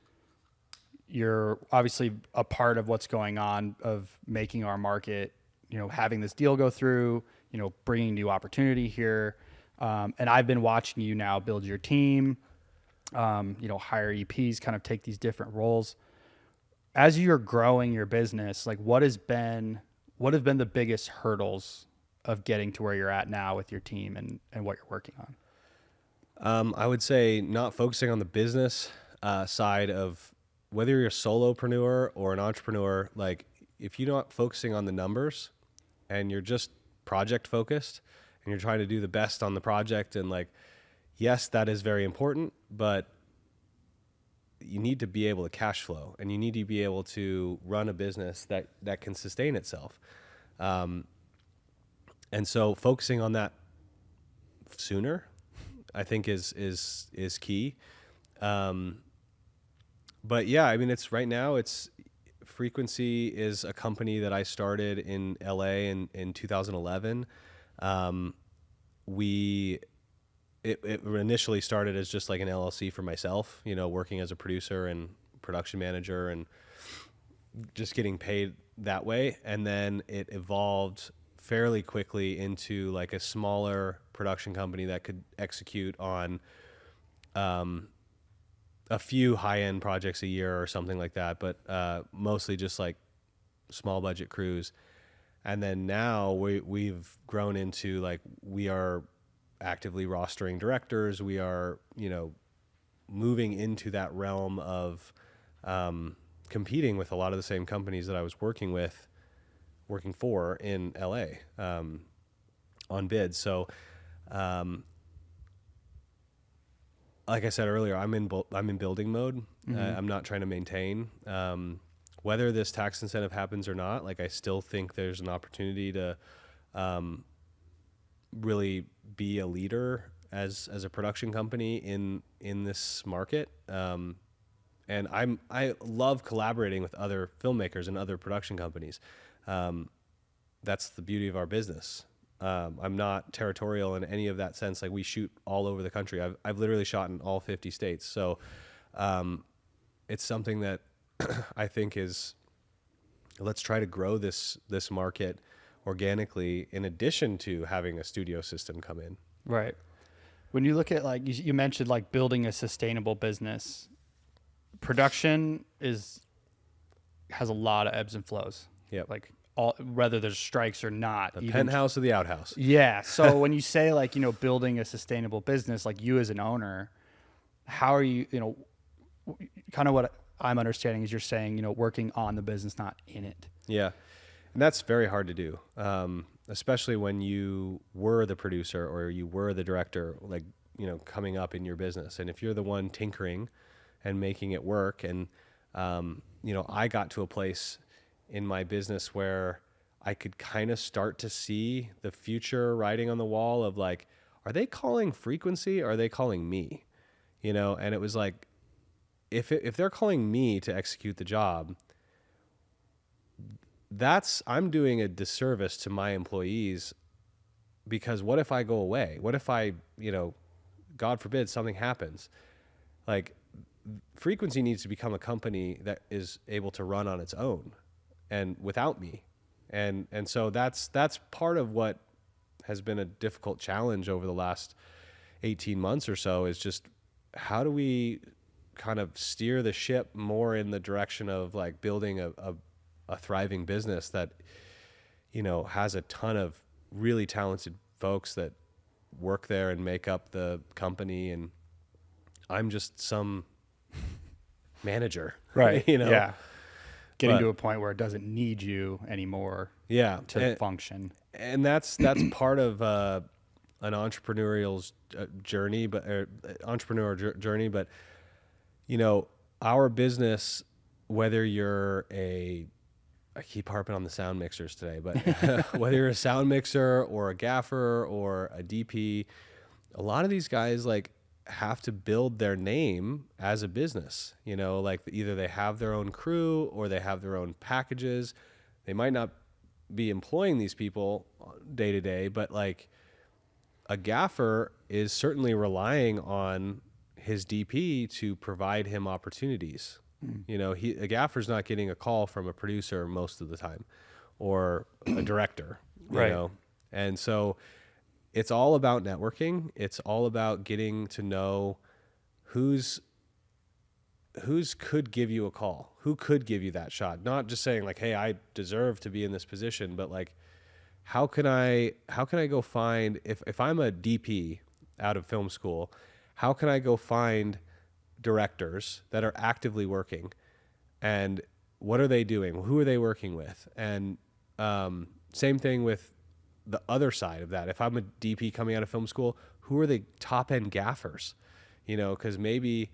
A: You're obviously a part of what's going on of making our market, you know, having this deal go through, you know, bringing new opportunity here. And I've been watching you now build your team, you know, hire EPs, kind of take these different roles. As you're growing your business, like what have been the biggest hurdles of getting to where you're at now with your team and what you're working on?
B: I would say not focusing on the business side of whether you're a solopreneur or an entrepreneur. Like if you're not focusing on the numbers and you're just project focused and you're trying to do the best on the project, and like, yes, that is very important, but you need to be able to cash flow and you need to be able to run a business that can sustain itself. And so focusing on that sooner, I think is key. But yeah, I mean, it's Frequency is a company that I started in LA in 2011. It initially started as just like an LLC for myself, you know, working as a producer and production manager and just getting paid that way. And then it evolved fairly quickly into like a smaller production company that could execute on a few high-end projects a year or something like that, but mostly just like small budget crews. And then now we've grown into like, we are actively rostering directors. We are, you know, moving into that realm of competing with a lot of the same companies that I was working for in LA on bids. So like I said earlier, I'm in building mode. I'm not trying to maintain. Whether this tax incentive happens or not, like I still think there's an opportunity to really be a leader as a production company in this market. And I love collaborating with other filmmakers and other production companies. That's the beauty of our business. I'm not territorial in any of that sense. Like we shoot all over the country. I've literally shot in all 50 states. So it's something that I think is, let's try to grow this market organically in addition to having a studio system come in.
A: Right. When you look at, like, you mentioned like building a sustainable business, production has a lot of ebbs and flows.
B: Yeah.
A: Like whether there's strikes or not.
B: The penthouse or the outhouse.
A: Yeah. So when you say like, you know, building a sustainable business, like you as an owner, how are you, you know, kind of what I'm understanding is you're saying, you know, working on the business, not in it.
B: Yeah. And that's very hard to do. Especially when you were the producer or you were the director, like, you know, coming up in your business. And if you're the one tinkering and making it work, and, you know, I got to a place in my business where I could kind of start to see the future writing on the wall of like, are they calling Frequency or are they calling me? You know, and it was like, if they're calling me to execute the job, I'm doing a disservice to my employees, because what if I go away? What if I, you know, God forbid something happens? Like, Frequency needs to become a company that is able to run on its own and without me. And so that's part of what has been a difficult challenge over the last 18 months or so, is just how do we kind of steer the ship more in the direction of like building a thriving business that, you know, has a ton of really talented folks that work there and make up the company, and I'm just some manager,
A: Right.
B: you know?
A: Yeah. Getting
B: But-
A: to a point where it doesn't need you anymore
B: Yeah.
A: to function.
B: And that's part of an entrepreneurial journey, but journey. But you know, our business, whether you're I keep harping on the sound mixers today, but whether you're a sound mixer or a gaffer or a DP, a lot of these guys like have to build their name as a business. You know, like either they have their own crew or they have their own packages. They might not be employing these people day to day, but like a gaffer is certainly relying on his DP to provide him opportunities. You know, a gaffer's not getting a call from a producer most of the time, or a director, you
A: Right.
B: know? And so it's all about networking. It's all about getting to know who's could give you a call, who could give you that shot. Not just saying like, hey, I deserve to be in this position, but like, how can I go find, if I'm a DP out of film school, how can I go find directors that are actively working, and what are they doing? Who are they working with? And same thing with the other side of that. If I'm a DP coming out of film school, who are the top end gaffers? You know, because maybe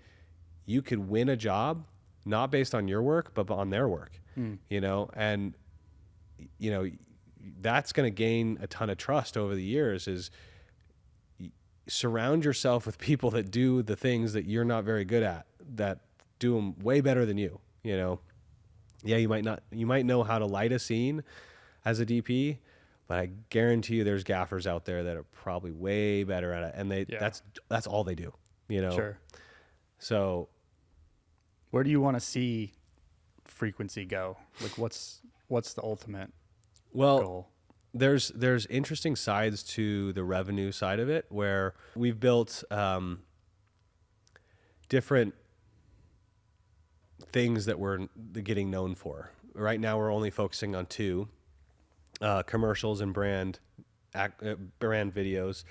B: you could win a job not based on your work, but on their work. You know, and you know, that's going to gain a ton of trust over the years. Is surround yourself with people that do the things that you're not very good at, that do them way better than you. You know, yeah, you might know how to light a scene as a DP, but I guarantee you there's gaffers out there that are probably way better at it, and that's all they do. You know,
A: Sure.
B: So
A: Where do you want to see frequency go? Like what's the ultimate goal?
B: There's interesting sides to the revenue side of it, where we've built different things that we're getting known for. Right now, we're only focusing on two: commercials and brand videos.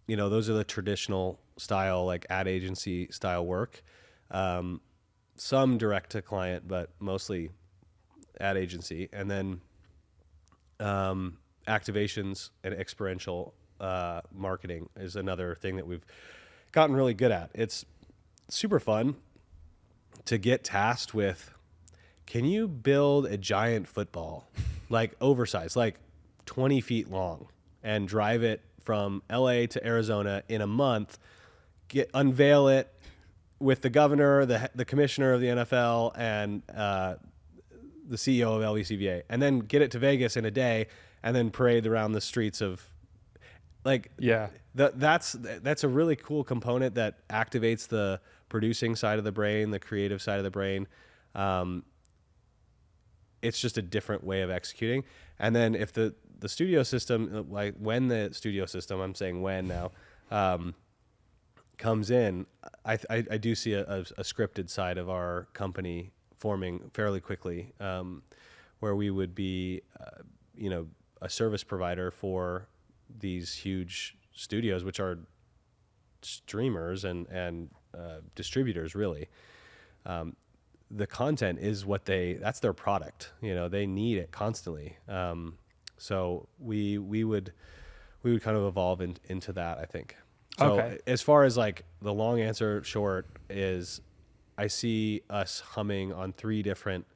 B: You know, those are the traditional style, like ad agency style work. Some direct to client, but mostly ad agency, and then activations and experiential marketing is another thing that we've gotten really good at. It's super fun to get tasked with, can you build a giant football, like oversized, like 20 feet long, and drive it from LA to Arizona in a month, unveil it with the governor, the commissioner of the NFL, and the CEO of LVCVA, and then get it to Vegas in a day, and then parade around the streets of, like,
A: Yeah.
B: That's a really cool component that activates the producing side of the brain, the creative side of the brain. It's just a different way of executing. And then if the studio system, like when the studio system, I'm saying when now, comes in, I do see a scripted side of our company forming fairly quickly, where we would be, you know, a service provider for these huge studios, which are streamers and distributors, really. The content is that's their product. You know, they need it constantly. So we would kind of evolve into that, I think. So
A: Okay.
B: as far as like the long answer short is, I see us humming on three different,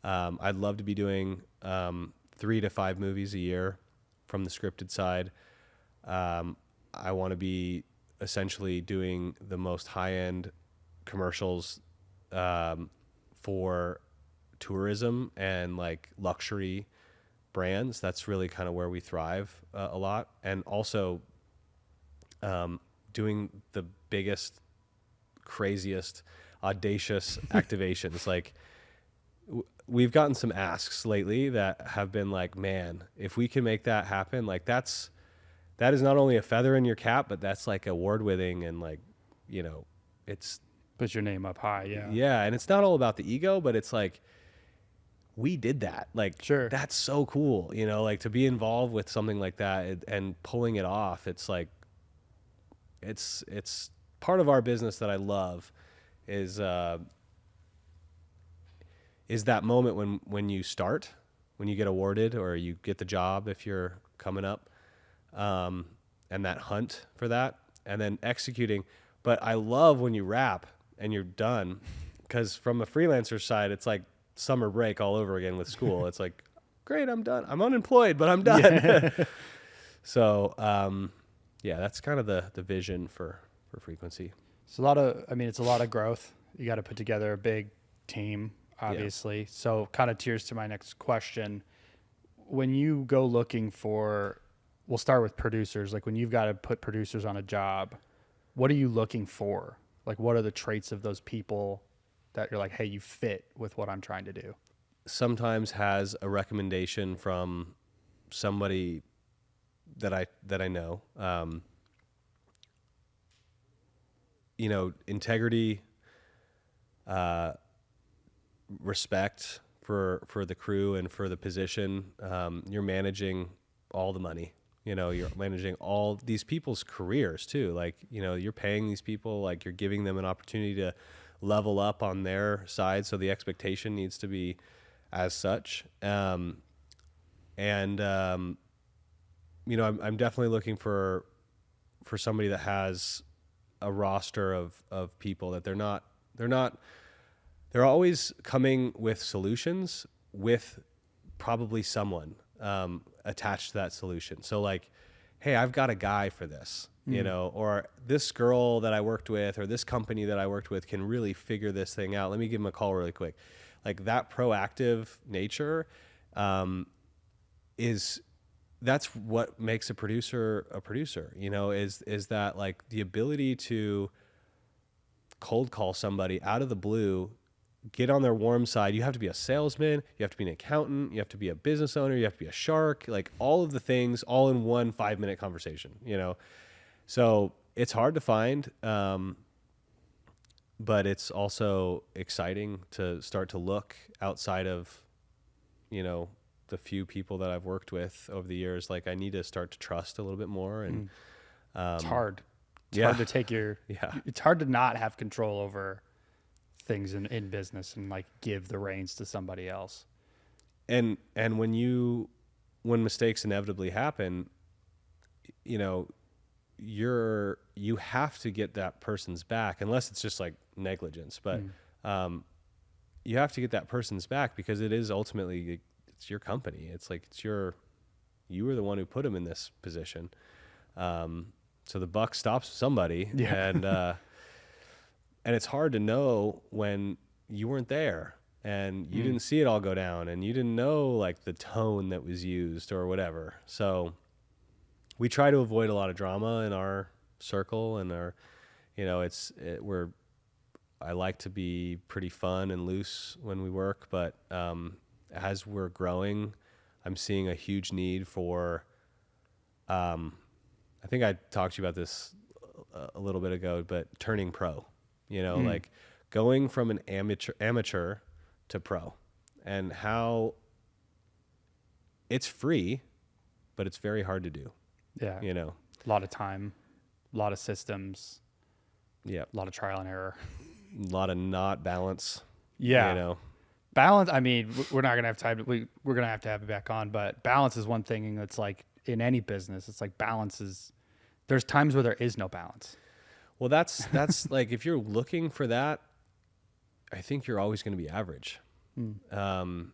B: I'd love to be doing 3 to 5 movies a year from the scripted side. I want to be essentially doing the most high-end commercials for tourism and like luxury brands. That's really kind of where we thrive a lot. And also doing the biggest, craziest, audacious activations. Like we've gotten some asks lately that have been like, man, if we can make that happen, like that is not only a feather in your cap, but that's like award winning and like, you know, it's
A: Put your name up high. Yeah.
B: yeah, and it's not all about the ego, but it's like we did that. Like
A: Sure.
B: that's so cool, you know, like to be involved with something like that and pulling it off. It's like it's part of our business that I love is that moment when you start, when you get awarded or you get the job if you're coming up, and that hunt for that, and then executing. But I love when you wrap and you're done, because from a freelancer side, it's like summer break all over again with school. It's like, great, I'm done. I'm unemployed, but I'm done. Yeah. So, yeah, that's kind of the vision for Frequency.
A: It's a lot of, I mean, it's a lot of growth. You got to put together a big team, obviously. Yeah. So kind of tears to my next question. When you go looking for, we'll start with producers. Like when you've got to put producers on a job, what are you looking for? Like what are the traits of those people that you're like, hey, you fit with what I'm trying to do?
B: Sometimes has a recommendation from somebody that I know. You know, integrity, respect for the crew and for the position. You're managing all the money. You know, you're managing all these people's careers too. Like, you know, you're paying these people, like you're giving them an opportunity to level up on their side. So the expectation needs to be as such. You know, I'm definitely looking for somebody that has a roster of people that they're always coming with solutions with probably someone attached to that solution. So like, hey, I've got a guy for this, you know, or this girl that I worked with or this company that I worked with can really figure this thing out. Let me give them a call really quick. Like that proactive nature that's what makes a producer, you know, is that like the ability to cold call somebody out of the blue, get on their warm side. You have to be a salesman, you have to be an accountant, you have to be a business owner, you have to be a shark, like all of the things all in one 5-minute conversation, you know? So it's hard to find, but it's also exciting to start to look outside of, you know, the few people that I've worked with over the years. Like I need to start to trust a little bit more. And
A: it's hard. It's hard to take it's hard to not have control over things in business and like give the reins to somebody else.
B: And when mistakes inevitably happen, you know, you have to get that person's back, unless it's just like negligence, but you have to get that person's back because it is ultimately, it's your company. It's like, you were the one who put him in this position. So the buck stops with somebody. Yeah. And it's hard to know when you weren't there and you didn't see it all go down and you didn't know like the tone that was used or whatever. So we try to avoid a lot of drama in our circle and you know, I like to be pretty fun and loose when we work, but, as we're growing, I'm seeing a huge need for, I think I talked to you about this a little bit ago, but turning pro, you know, like going from an amateur to pro, and how it's free, but it's very hard to do.
A: Yeah.
B: You know,
A: a lot of time, a lot of systems.
B: Yeah.
A: A lot of trial and error.
B: A lot of not balance.
A: Yeah.
B: You know,
A: balance. I mean, we're not going to have time. We're going to have it back on, but balance is one thing that's like in any business. It's like there's times where there is no balance.
B: Well, that's like, if you're looking for that, I think you're always going to be average. And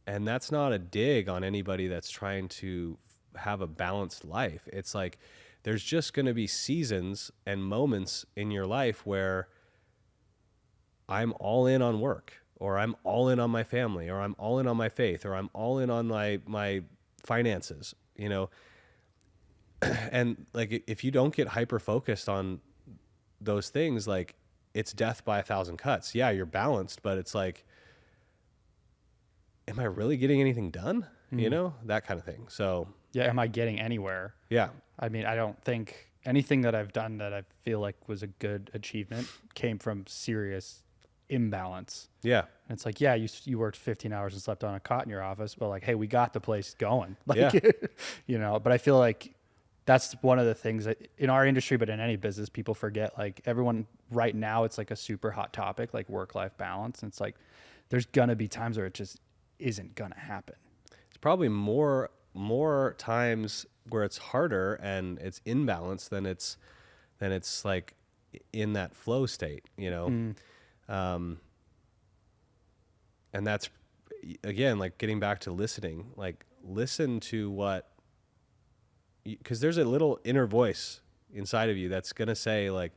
B: that's not a dig on anybody that's trying to have a balanced life. It's like, there's just going to be seasons and moments in your life where I'm all in on work, or I'm all in on my family, or I'm all in on my faith, or I'm all in on my finances, you know? And like, if you don't get hyper focused on those things, like it's death by 1,000 cuts. Yeah, you're balanced, but it's like, am I really getting anything done? You know, that kind of thing. So
A: Yeah. Am I getting anywhere?
B: yeah,
A: I mean, I don't think anything that I've done that I feel like was a good achievement came from serious imbalance.
B: yeah,
A: And it's like, yeah, you worked 15 hours and slept on a cot in your office, but like, hey, we got the place going. Like,
B: Yeah.
A: you know, but I feel like that's one of the things that in our industry, but in any business, people forget, like everyone right now, it's like a super hot topic, like work-life balance. And it's like, there's gonna be times where it just isn't gonna happen.
B: it's probably more times where it's harder and it's imbalanced than it's like in that flow state, you know. And that's again like getting back to listening, like listen to what, because there's a little inner voice inside of you that's gonna say like,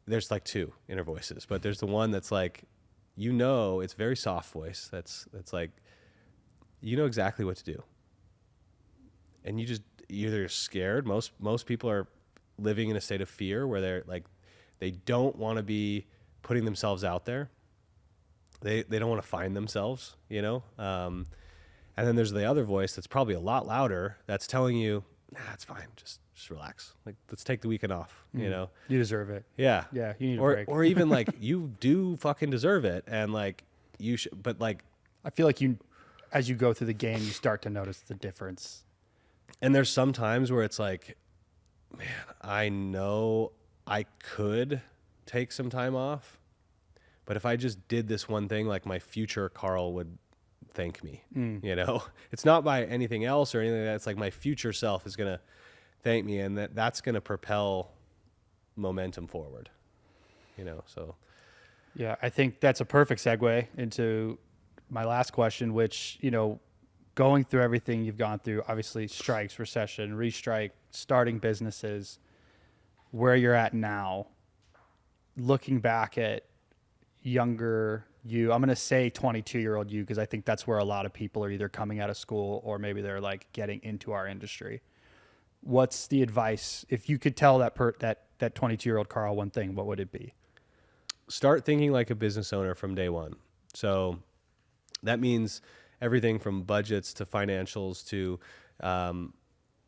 B: there's like two inner voices, but there's the one that's like, you know, it's very soft voice that's like, you know exactly what to do, and you're either scared. Most people are living in a state of fear where they're like, they don't want to be putting themselves out there. They don't want to find themselves, you know. And then there's the other voice that's probably a lot louder that's telling you, nah, it's fine, just relax. Like, let's take the weekend off, you know.
A: You deserve it.
B: Yeah.
A: Yeah, you need a
B: or
A: break.
B: or even like, you do fucking deserve it, and like you should, but like,
A: I feel like as you go through the game, you start to notice the difference.
B: and there's some times where it's like, man, I know I could take some time off, but if I just did this one thing, like my future Karl would thank me, you know. It's not by anything else or anything like that. It's like my future self is gonna thank me, and that's gonna propel momentum forward, you know. So
A: Yeah, I think that's a perfect segue into my last question, which, you know, going through everything you've gone through, obviously strikes, recession, restrike, starting businesses, where you're at now, looking back at younger you, I'm going to say 22-year-old you, because I think that's where a lot of people are either coming out of school or maybe they're like getting into our industry. What's the advice? If you could tell that 22-year-old Karl one thing, what would it be?
B: start thinking like a business owner from day one. So that means everything from budgets to financials to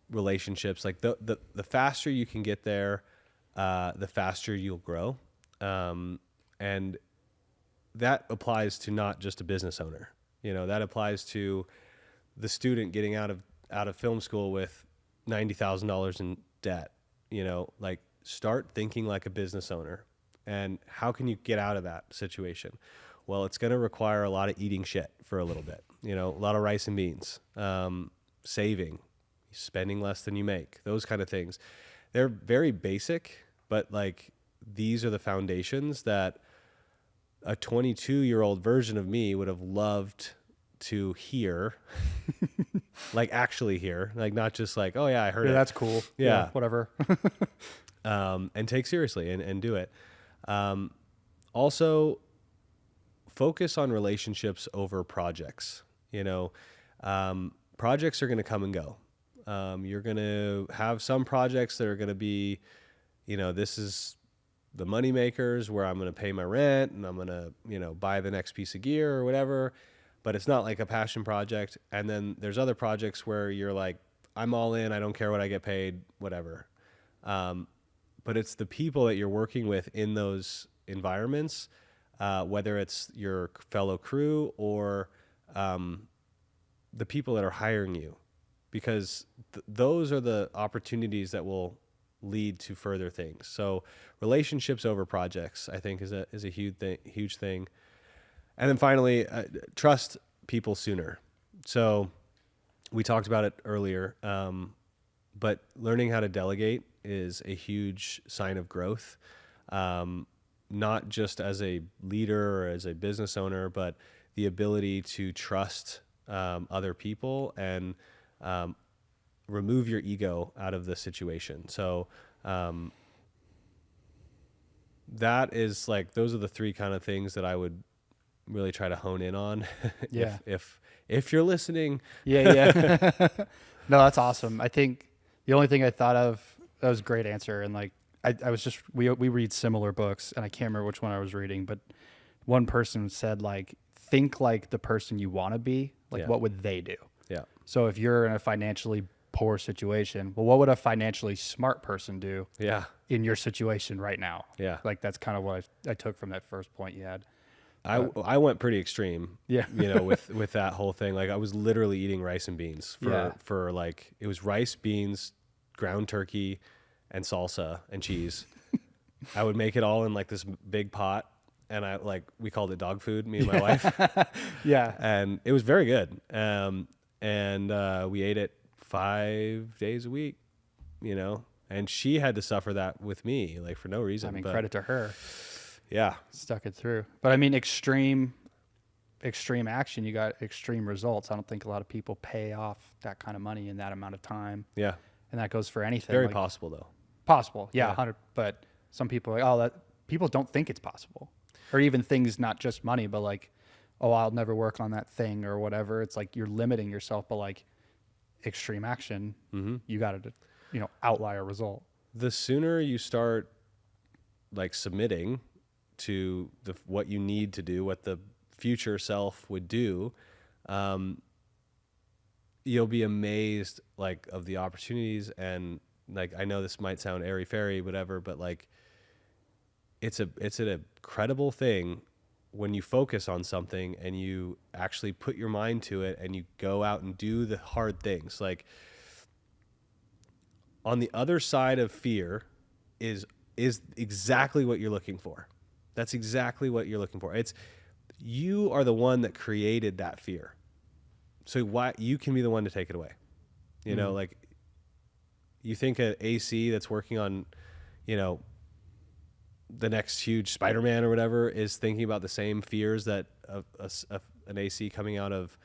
B: relationships. Like the faster you can get there, the faster you'll grow. And that applies to not just a business owner. You know, that applies to the student getting out of film school with $90,000 in debt. You know, like, start thinking like a business owner. And how can you get out of that situation? Well, it's going to require a lot of eating shit for a little bit. You know, a lot of rice and beans, saving, spending less than you make, those kind of things. They're very basic, but like, these are the foundations that a 22-year-old version of me would have loved to hear, like actually hear, like not just like, oh yeah, I heard it.
A: That's cool.
B: Yeah.
A: Whatever.
B: And take seriously and do it. Also focus on relationships over projects. You know, projects are going to come and go. You're going to have some projects that are going to be, you know, this is the money makers where I'm going to pay my rent and I'm going to, you know, buy the next piece of gear or whatever, but it's not like a passion project. And then there's other projects where you're like, I'm all in, I don't care what I get paid, whatever. But it's the people that you're working with in those environments, whether it's your fellow crew or the people that are hiring you, because those are the opportunities that will lead to further things. So relationships over projects, I think, is a huge thing. And then finally, trust people sooner. So we talked about it earlier, but learning how to delegate is a huge sign of growth, not just as a leader or as a business owner, but the ability to trust other people and remove your ego out of the situation. So that is like, those are the three kind of things that I would really try to hone in on.
A: Yeah.
B: if you're listening.
A: Yeah. No, that's awesome. I think the only thing I thought of, that was a great answer. And like, I was we read similar books and I can't remember which one I was reading, but one person said like, think like the person you want to be, like
B: Yeah.
A: what would they do?
B: Yeah.
A: So if you're in a financially poor situation, well, what would a financially smart person do
B: Yeah.
A: in your situation right now?
B: Yeah.
A: Like that's kind of what I took from that first point you had.
B: I went pretty extreme,
A: Yeah.
B: with that whole thing. Like I was literally eating rice and beans for like, it was rice, beans, ground turkey, and salsa and cheese. I would make it all in like this big pot, and we called it dog food, me and my wife.
A: Yeah.
B: And it was very good. We ate it 5 days a week, and she had to suffer that with me, like for no reason.
A: I mean,
B: but
A: credit to her.
B: yeah,
A: Stuck it through. But I mean, extreme action, you got extreme results. I don't think a lot of people pay off that kind of money in that amount of time.
B: yeah,
A: And that goes for anything.
B: very
A: like,
B: possible though.
A: possible. Yeah,
B: Yeah.
A: 100. But some people are like, oh, that people don't think it's possible. Or even things, not just money, but like, oh, I'll never work on that thing or whatever. It's like you're limiting yourself, but like extreme action, you got to, outlier result.
B: The sooner you start like submitting to what you need to do, what the future self would do, you'll be amazed like of the opportunities. And like, I know this might sound airy fairy, whatever, but like it's an incredible thing when you focus on something and you actually put your mind to it and you go out and do the hard things. Like on the other side of fear is exactly what you're looking for. That's exactly what you're looking for. You are the one that created that fear. So why you can be the one to take it away. Like you think an AC that's working on, the next huge Spider-Man or whatever is thinking about the same fears that an AC coming out of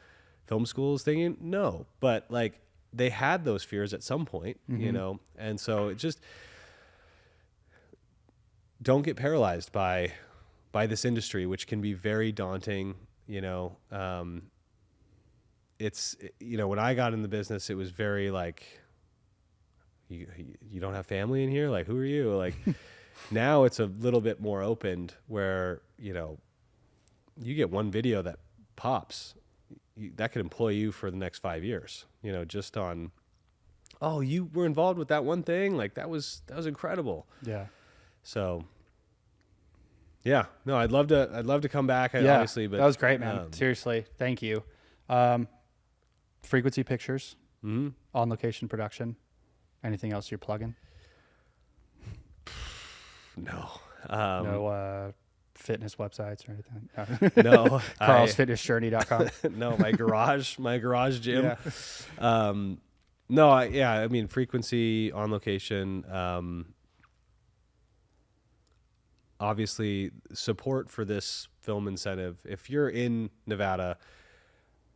B: film school is thinking? No, but like they had those fears at some point, and so it just don't get paralyzed by this industry, which can be very daunting. It's when I got in the business, it was very like, you don't have family in here, like who are you? Like now it's a little bit more opened where you get one video that pops, that could employ you for the next 5 years. Just on, oh, you were involved with that one thing, like that was incredible.
A: Yeah.
B: So, yeah, no, I'd love to come back. Obviously, but
A: that was great, man. Seriously, thank you. Frequency Pictures, On Location Production. Anything else you're plugging?
B: No.
A: No fitness websites or anything.
B: No.
A: Carl'sFitnessJourney.com.
B: No, my garage gym.
A: Yeah.
B: No, I mean, Frequency, On Location. Obviously, support for this film incentive. If you're in Nevada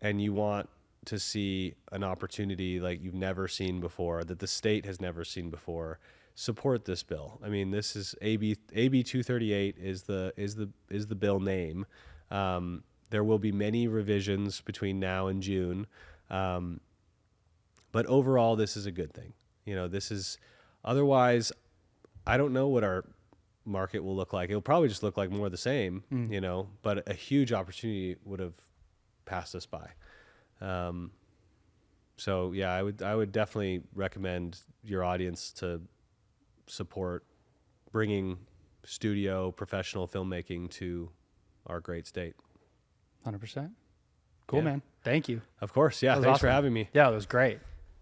B: and you want to see an opportunity like you've never seen before, that the state has never seen before, support this bill. I mean, this is AB 238 is the bill name. There will be many revisions between now and June, but overall, this is a good thing. This is, otherwise, I don't know what our market will look like. It'll probably just look like more of the same, but a huge opportunity would have passed us by. So yeah, I would definitely recommend your audience to support bringing studio professional filmmaking to our great state.
A: 100%. Cool,
B: Yeah.
A: man. Thank you.
B: Of course. Yeah.
A: That was
B: Thanks for
A: awesome.
B: having me.
A: Yeah, it was great.